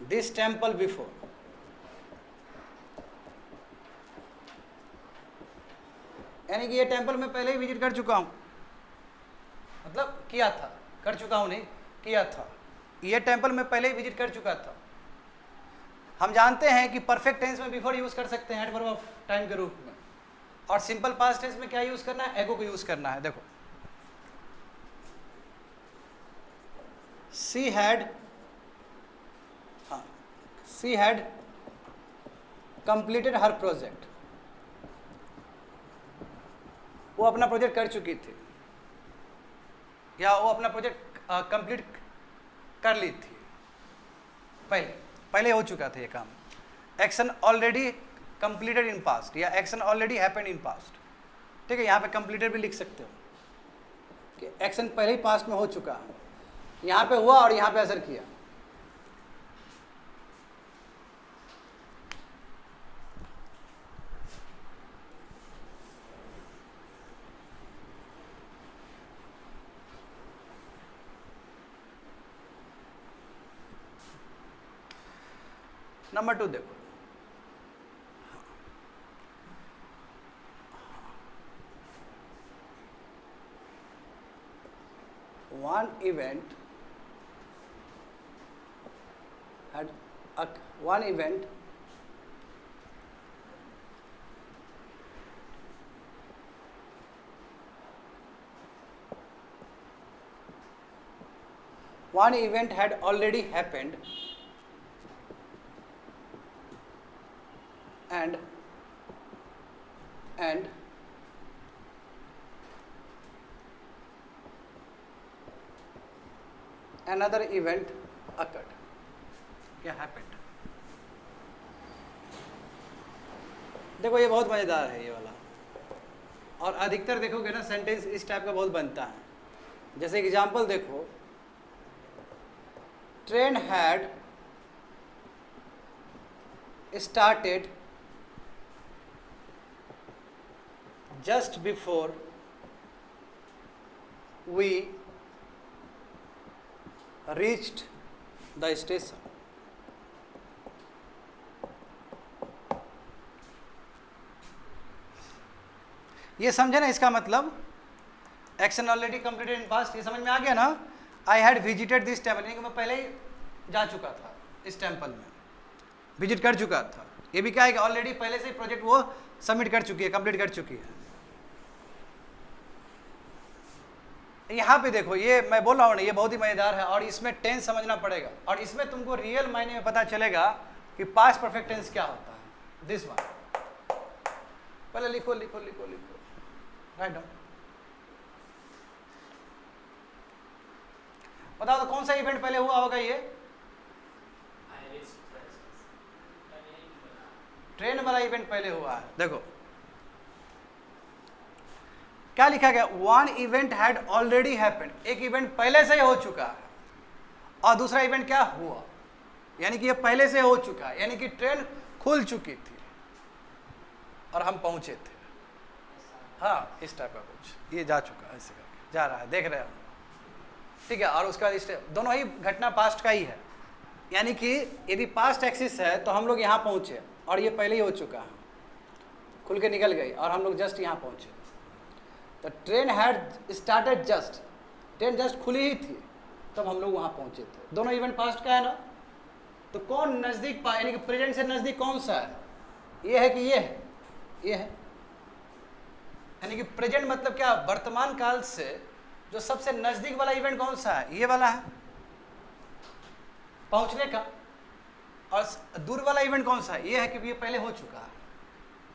this temple before, यानी कि ये टेम्पल मैं पहले ही विजिट कर चुका हूं, मतलब किया था, कर चुका हूं नहीं, किया था, ये टेम्पल मैं पहले ही विजिट कर चुका था। हम जानते हैं कि परफेक्ट टेंस में बिफोर यूज कर सकते हैं एडवर्ब ऑफ टाइम के रूप में, और सिंपल पास्ट टेंस में क्या यूज करना है, एगो को यूज करना है। देखो, she had completed her project, वो अपना प्रोजेक्ट कर चुकी थी, या वो अपना प्रोजेक्ट कंप्लीट कर ली थी, पहले हो चुका था ये काम। Action already completed in past, या action already happened in past, ठीक है। यहाँ पे कंप्लीटेड भी लिख सकते हो कि एक्शन पहले ही पास्ट में हो चुका है, यहाँ पे हुआ और यहाँ पे असर किया। नंबर 2 देखो, one event had one event had already happened and another event occurred. क्या happened? देखो ये बहुत मजेदार है ये वाला, और अधिकतर देखोगे ना सेंटेंस इस टाइप का बहुत बनता है. जैसे एग्जाम्पल देखो, train had started just before we reached the station. ये समझे ना इसका मतलब, action already completed in past, ये समझ में आ गया ना. आई हैड विजिटेड दिस टेम्पल, यानी कि मैं पहले ही जा चुका था इस टेम्पल में, विजिट कर चुका था. ये भी क्या है कि ऑलरेडी पहले से ही प्रोजेक्ट वो सबमिट कर चुकी है, कंप्लीट कर चुकी है. यहाँ पे देखो, ये मैं बोल रहा हूँ ना, ये बहुत ही मजेदार है, और इसमें टेंस समझना पड़ेगा, और इसमें तुमको रियल मायने में पता चलेगा कि पास्ट परफेक्ट टेंस क्या होता है. दिस वन पहले लिखो लिखो लिखो लिखो, राइट डाउन. बताओ तो कौन सा इवेंट पहले हुआ होगा? ये ट्रेन वाला इवेंट पहले हुआ है. देखो क्या लिखा गया, one event had already happened, एक इवेंट पहले से ही हो चुका है, और दूसरा इवेंट क्या हुआ, यानी कि ये पहले से हो चुका है, यानी कि ट्रेन खुल चुकी थी और हम पहुंचे थे. हाँ, इस टाइप का कुछ, ये जा चुका है, ऐसे करके जा रहा है, देख रहे हैं, ठीक है. और उसका दोनों ही घटना पास्ट का ही है, यानी कि यदि पास्ट एक्सिस है तो हम लोग यहाँ पहुँचे और ये पहले ही हो चुका है, खुल के निकल गई और हम लोग जस्ट यहाँ पहुँचे. तो train had started just, train just खुली ही थी तब हम लोग वहाँ पहुँचे थे. दोनों इवेंट पास्ट का है ना. तो कौन नज़दीक, यानी कि प्रेजेंट से नज़दीक कौन सा है? ये है कि ये है? ये है. यानी कि प्रेजेंट मतलब क्या, वर्तमान काल से जो सबसे नज़दीक वाला इवेंट कौन सा है? ये वाला है, पहुँचने का. और दूर वाला इवेंट कौन सा है? ये है कि ये पहले हो चुका है,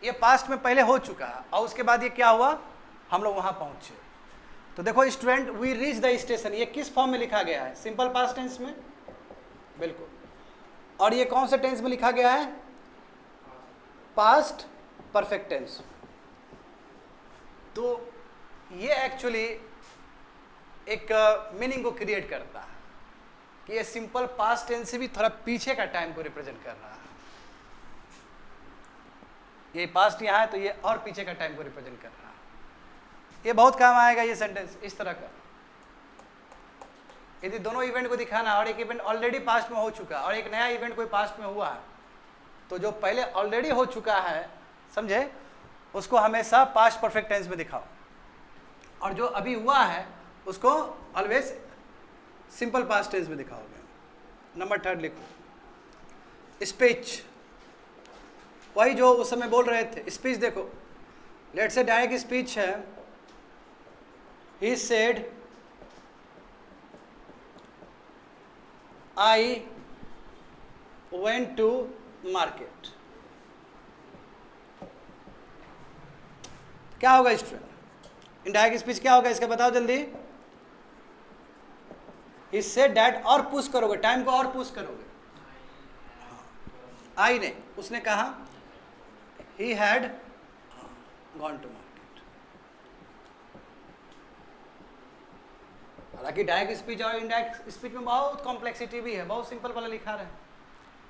ये पास्ट में पहले हो चुका है, और उसके बाद ये क्या हुआ, हम लोग वहाँ पहुँचे. तो देखो student, we reach the station, ये किस फॉर्म में लिखा गया है? सिंपल पास्ट टेंस में, बिल्कुल. और ये कौन से टेंस में लिखा गया है? Past perfect tense. तो ये एक्चुअली एक मीनिंग को क्रिएट करता है कि ये सिंपल पास्ट टेंस से भी थोड़ा पीछे का टाइम को रिप्रेजेंट कर रहा है. ये पास्ट यहाँ है तो ये और पीछे का टाइम को रिप्रेजेंट कर रहा है. ये बहुत काम आएगा ये सेंटेंस इस तरह का. यदि दोनों इवेंट को दिखाना, और एक इवेंट ऑलरेडी पास्ट में हो चुका है और एक नया इवेंट कोई पास्ट में हुआ है, तो जो पहले ऑलरेडी हो चुका है, समझे, उसको हमेशा पास्ट परफेक्ट टेंस में दिखाओ, और जो अभी हुआ है उसको ऑलवेज सिंपल पास्ट टेंस में दिखाओगे. नंबर 3 लिखो, स्पीच. वही जो उस समय बोल रहे थे, स्पीच. देखो लेट्स से डायरेक्ट स्पीच है, he said I went to market. क्या होगा स्टूडेंट? इनडायरेक्ट स्पीच क्या होगा इसका बताओ जल्दी. ही सेड दैट, और पुश करोगे, टाइम को और पुश करोगे. आई ने, उसने कहा, he had gone to market. हालांकि डायरेक्ट स्पीच और इनडायरेक्ट स्पीच में बहुत कॉम्प्लेक्सिटी भी है, बहुत सिंपल वाला लिखा रहे हैं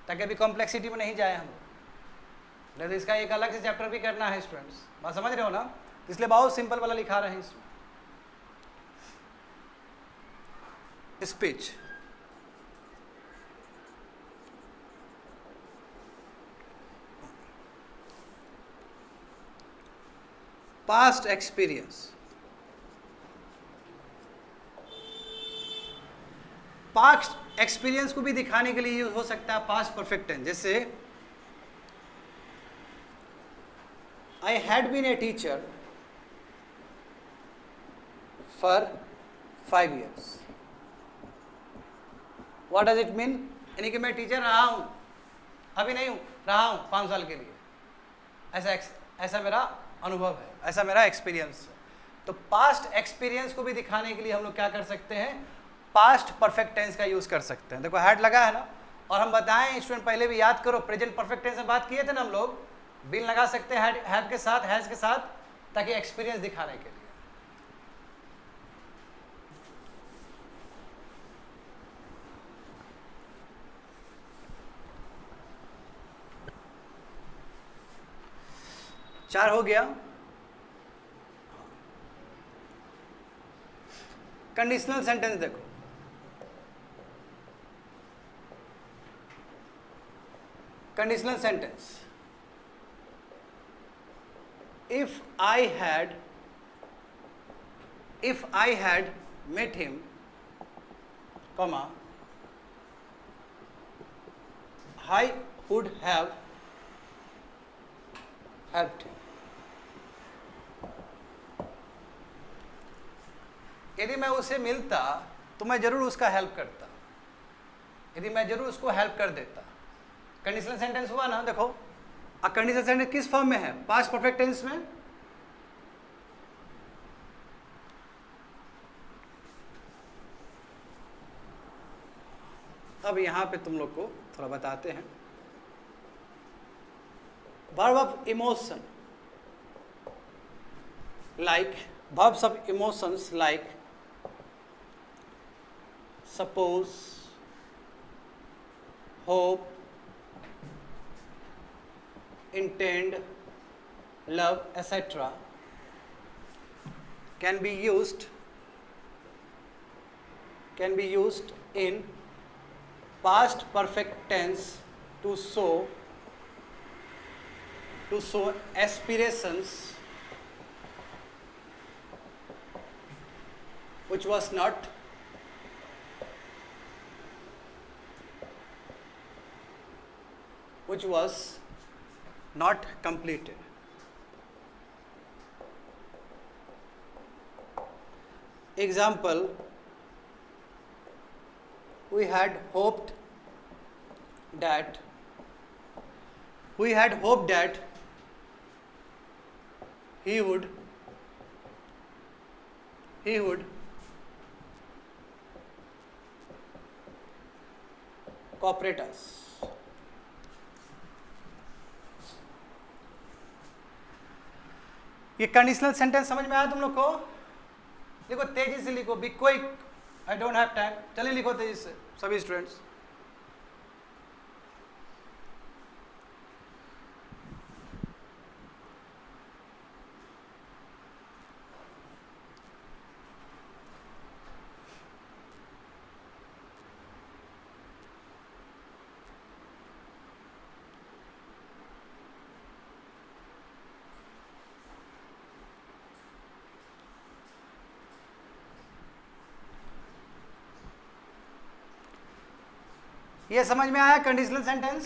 ताकि अभी कॉम्प्लेक्सिटी में नहीं जाए हम. लेकिन इसका एक अलग से चैप्टर भी करना है स्टूडेंट्स, बात समझ रहे हो ना, इसलिए बहुत सिंपल वाला लिखा रहे हैं इसमें. Speech past experience. Past experience को भी दिखाने के लिए यूज हो सकता है पास्ट परफेक्ट टेंस। जैसे I had been a teacher for 5 years। What does it mean? यानी कि मैं टीचर रहा हूं, अभी नहीं हूं, रहा हूं 5 साल के लिए। ऐसा मेरा अनुभव है, ऐसा मेरा एक्सपीरियंस है। तो पास्ट एक्सपीरियंस को भी दिखाने के लिए हम लोग क्या कर सकते हैं? पास्ट परफेक्ट टेंस का यूज कर सकते हैं। देखो हैड लगा है ना, और हम बताएं स्टूडेंट, पहले भी याद करो, प्रेजेंट परफेक्ट टेंस में बात किए थे ना हम लोग, बिन लगा सकते हैं हैड के साथ, हैज के साथ, ताकि एक्सपीरियंस दिखाने के लिए। चार हो गया। कंडीशनल सेंटेंस देखो, conditional sentence, if I had met him, comma, I would have helped him। यदि मैं उसे मिलता तो मैं जरूर उसका हेल्प करता, यदि मैं जरूर उसको हेल्प कर देता। कंडीशनल सेंटेंस हुआ ना। देखो कंडीशनल सेंटेंस किस फॉर्म में है? पास्ट परफेक्ट टेंस में। अब यहां पे तुम लोग को थोड़ा बताते हैं। Verb of emotion, like verbs of emotions like suppose, hope, intend, love, etc. can be used in past perfect tense to show aspirations which was not completed. Example, we had hoped that he would cooperate us। ये conditional sentence समझ में आया तुम लोग को? देखो तेजी से लिखो, be quick, I don't have time. चलिए लिखो तेजी से सभी स्टूडेंट्स। ये समझ में आया कंडीशनल सेंटेंस?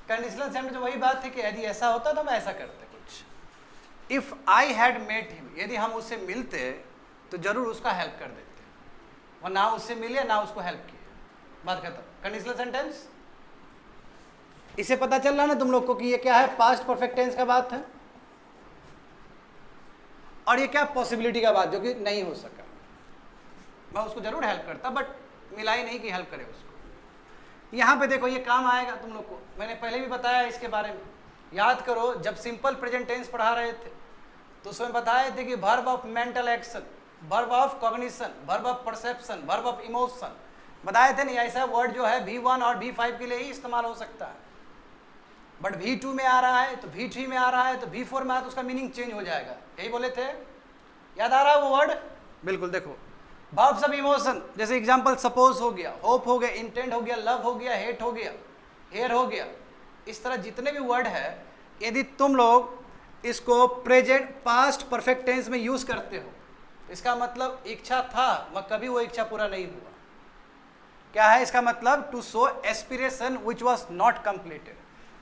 कंडीशनल सेंटेंस वही बात है कि यदि ऐसा होता तो मैं ऐसा करते कुछ। If I had met him, यदि हम उससे मिलते तो जरूर उसका हेल्प कर देते, और ना उससे मिले ना उसको हेल्प किए, बात खत्म। कंडीशनल सेंटेंस इसे पता चल रहा ना तुम लोग को कि ये क्या है? पास्ट परफेक्ट टेंस का बात है, और ये क्या पॉसिबिलिटी का बात जो कि नहीं हो सका। मैं उसको जरूर हेल्प करता, बट मिला ही नहीं कि हेल्प करे उसको। यहाँ पे देखो ये काम आएगा तुम लोग को, मैंने पहले भी बताया इसके बारे में। याद करो जब सिंपल प्रेजेंट टेंस पढ़ा रहे थे तो उसमें बताए थे कि verb of mental action, verb of cognition, verb of perception, verb of emotion, बताए थे नहीं? ऐसा वर्ड जो है V1 और V5 के लिए ही इस्तेमाल हो सकता है, बट V2 में आ रहा है तो V3 में आ रहा है तो V4 में आ तो उसका मीनिंग चेंज हो जाएगा। यही बोले थे, याद आ रहा है वो वर्ड? बिल्कुल। देखो वर्ब्स ऑफ इमोशन, जैसे एग्जांपल सपोज हो गया, होप हो गया, इंटेंट हो गया, लव हो गया, हेट हो गया, हेयर हो गया, इस तरह जितने भी वर्ड है यदि तुम लोग इसको प्रेजेंट पास्ट परफेक्ट टेंस में यूज करते हो, इसका मतलब इच्छा था मगर कभी वो इच्छा पूरा नहीं हुआ। क्या है इसका मतलब? To show aspiration which was not completed,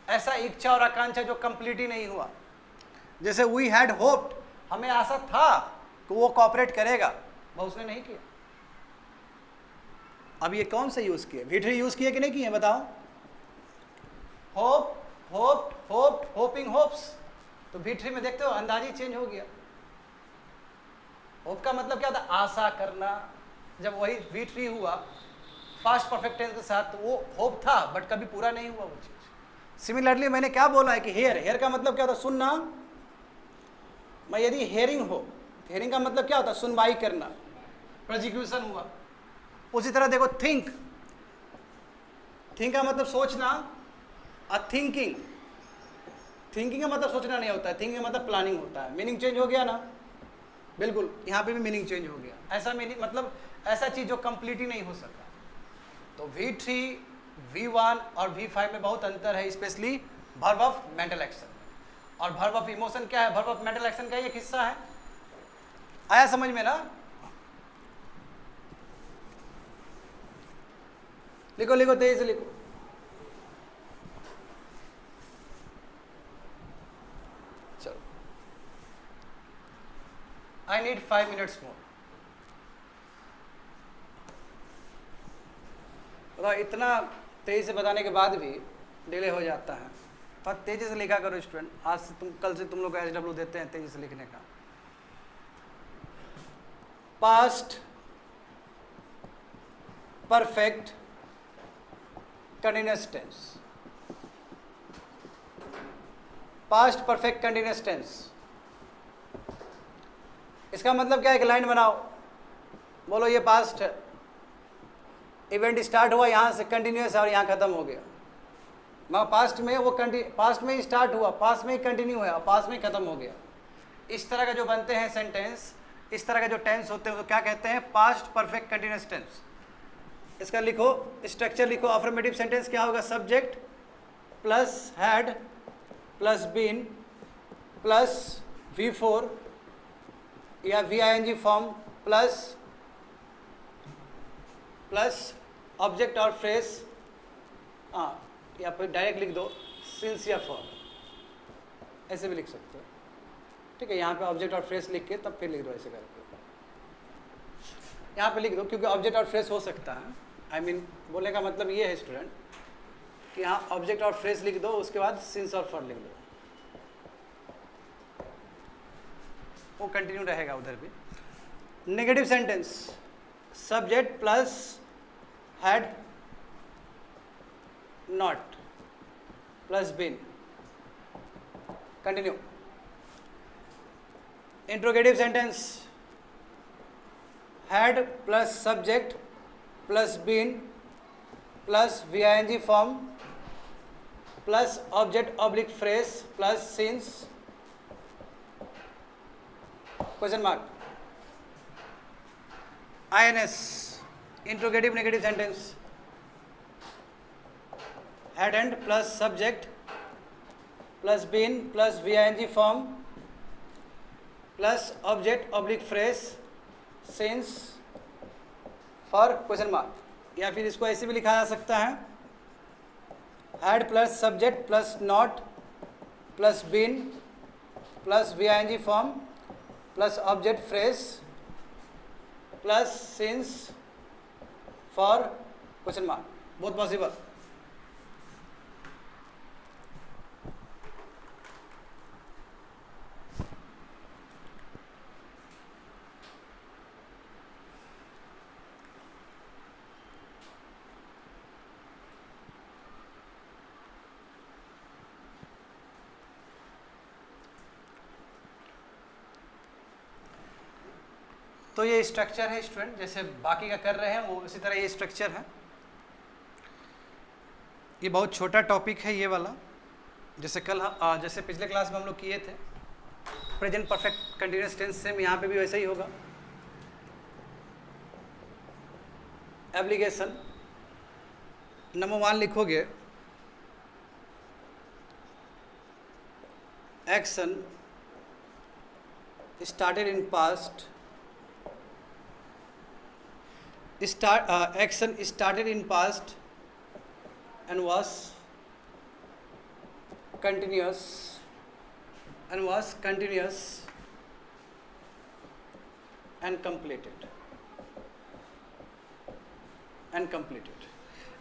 ऐसा इच्छा और आकांक्षा जो कंप्लीट ही नहीं हुआ। जैसे वी हैड होप्ड, हमें आशा था कि वो कोऑपरेट करेगा, वह उसने नहीं किया। अब ये कौन सा यूज किए? वी3 यूज किए कि नहीं किए बताओ? Hope, hoped, hoped, hopping, hopes. तो वी3 में देखते हो अंदाज ही चेंज हो गया। होप का मतलब क्या था? आशा करना। जब वही वी3 हुआ पास्ट परफेक्ट टेंस के साथ, तो वो होप था बट कभी पूरा नहीं हुआ वो चीज। सिमिलरली मैंने क्या बोला है कि हेयर, हेयर का मतलब क्या होता? सुनना। मैं यदि हेयरिंग हो, हेयरिंग का मतलब क्या होता? सुनवाई करना, प्रोजिक्यूशन हुआ। उसी तरह देखो थिंक, थिंक का मतलब सोचना, और थिंकिंग, थिंकिंग का मतलब सोचना नहीं होता है, थिंकिंग का मतलब प्लानिंग होता है। मीनिंग चेंज हो गया ना? बिल्कुल, यहाँ पे भी मीनिंग चेंज हो गया। ऐसा मीनिंग मतलब ऐसा चीज जो कंप्लीट ही नहीं हो सका। तो वी3, वी1 और वी5 में बहुत अंतर है, specially verb of mental action. और वर्ब ऑफ इमोशन क्या है? वर्ब ऑफ मेंटल एक्शन का एक हिस्सा है। आया समझ में ना? लिखो लिखो, तेजी से लिखो। चलो, आई नीड 5 minutes मोर। इतना तेजी से बताने के बाद भी डिले हो जाता है। और तेजी से लिखा करो स्टूडेंट, आज से कल से तुम लोग SW देते हैं तेजी से लिखने का। Past perfect continuous tense, past perfect continuous tense, इसका मतलब क्या है? एक लाइन बनाओ, बोलो ये पास्ट है, इवेंट स्टार्ट हुआ यहाँ से कंटिन्यूअस और यहाँ खत्म हो गया। मगर पास्ट में वो पास्ट में ही स्टार्ट हुआ, पास्ट में ही कंटिन्यू हुआ, पास्ट में ही खत्म हो गया। इस तरह का जो बनते हैं सेंटेंस, इस तरह का जो टेंस होते हैं तो क्या कहते हैं? Past perfect continuous tense. इसका लिखो स्ट्रक्चर, लिखो। अफर्मेटिव सेंटेंस क्या होगा? Subject plus had plus been plus V4 या VING फॉर्म प्लस ऑब्जेक्ट और फ्रेज, हाँ, या फिर डायरेक्ट लिख दो सिंस या फॉर, ऐसे भी लिख सकते हो। ठीक है, यहाँ पे ऑब्जेक्ट और फ्रेज लिख के तब फिर लिख दो ऐसे करके। यहाँ पे लिख दो क्योंकि ऑब्जेक्ट और फ्रेज हो सकता है। आई मीन बोलने का मतलब ये है स्टूडेंट कि यहाँ ऑब्जेक्ट और फ्रेज लिख दो, उसके बाद सिंस और फॉर लिख दो, वो कंटिन्यू रहेगा उधर भी। Negative sentence, subject plus had not plus been, continue. Interrogative sentence, had plus subject plus been plus VING form plus object oblique phrase plus since question mark INS। Interrogative negative sentence, had and plus subject plus been plus VING form plus object oblique phrase since for question mark. या फिर इसको ऐसे भी लिखा जा सकता है, had plus subject plus not plus been plus VING form plus object phrase plus since for question mark. बहुत पॉसिबल। तो ये स्ट्रक्चर है स्टूडेंट, जैसे बाकी का कर रहे हैं वो उसी तरह ये स्ट्रक्चर है। ये बहुत छोटा टॉपिक है ये वाला, जैसे जैसे पिछले क्लास में हम लोग किए थे present perfect continuous tense, same यहाँ पे भी वैसा ही होगा। एप्लीकेशन नंबर 1 लिखोगे, action started in past, action started in past and was continuous and completed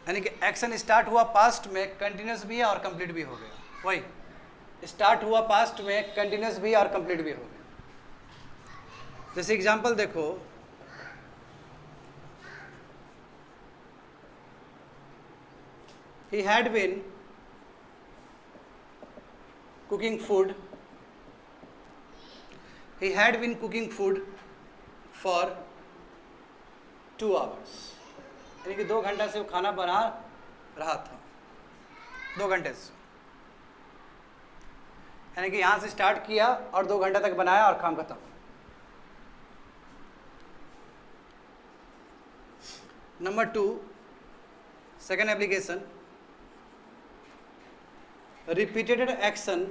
यानी कि एक्शन स्टार्ट हुआ पास्ट में, कंटिन्यूस भी है और कंप्लीट भी हो गया। वही स्टार्ट हुआ पास्ट में, कंटिन्यूस भी और कंप्लीट भी हो गया। जैसे एग्जांपल देखो, he had been cooking food for 2 hours, यानी कि 2 घंटा से वो खाना बना रहा था, 2 घंटे से, यानी कि यहाँ से स्टार्ट किया और 2 घंटे तक बनाया और काम खत्म। Number 2, second application, repeated action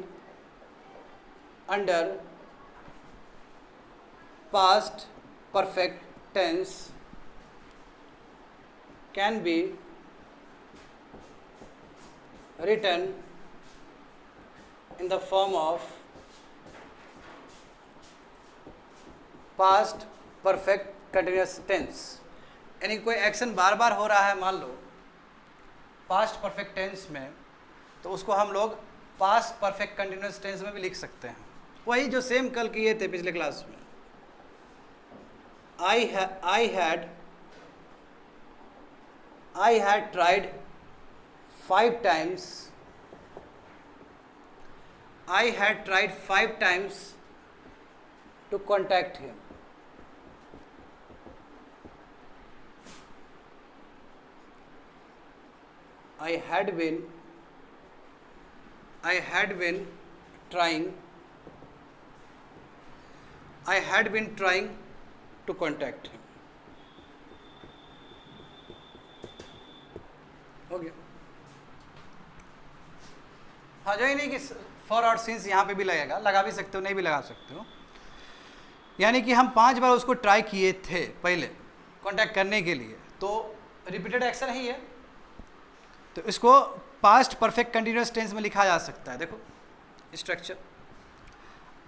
under past perfect tense can be written in the form of past perfect continuous tense, यानी कोई एक्शन बार बार हो रहा है, मान लो पास्ट परफेक्ट टेंस में, तो उसको हम लोग पास्ट परफेक्ट कंटिन्यूस टेंस में भी लिख सकते हैं। वही जो सेम कल किए थे पिछले क्लास में। I had tried 5 times. I had tried 5 times to contact him. I had been trying to contact him. हो गया। हाँ, जो ही नहीं कि फॉर और सिंस यहाँ पे भी लगेगा, लगा भी सकते हो, नहीं भी लगा सकते हो। यानी कि हम 5 बार उसको ट्राई किए थे पहले कांटेक्ट करने के लिए, तो रिपीटेड एक्शन ही है, तो इसको पास्ट परफेक्ट कंटिन्यूस टेंस में लिखा जा सकता है। देखो structure,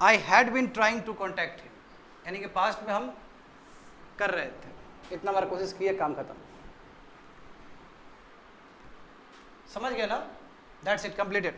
I had been trying to contact him, यानी कि पास्ट में हम कर रहे थे, इतना बार कोशिश किए, काम खत्म। समझ गए ना? That's it, completed.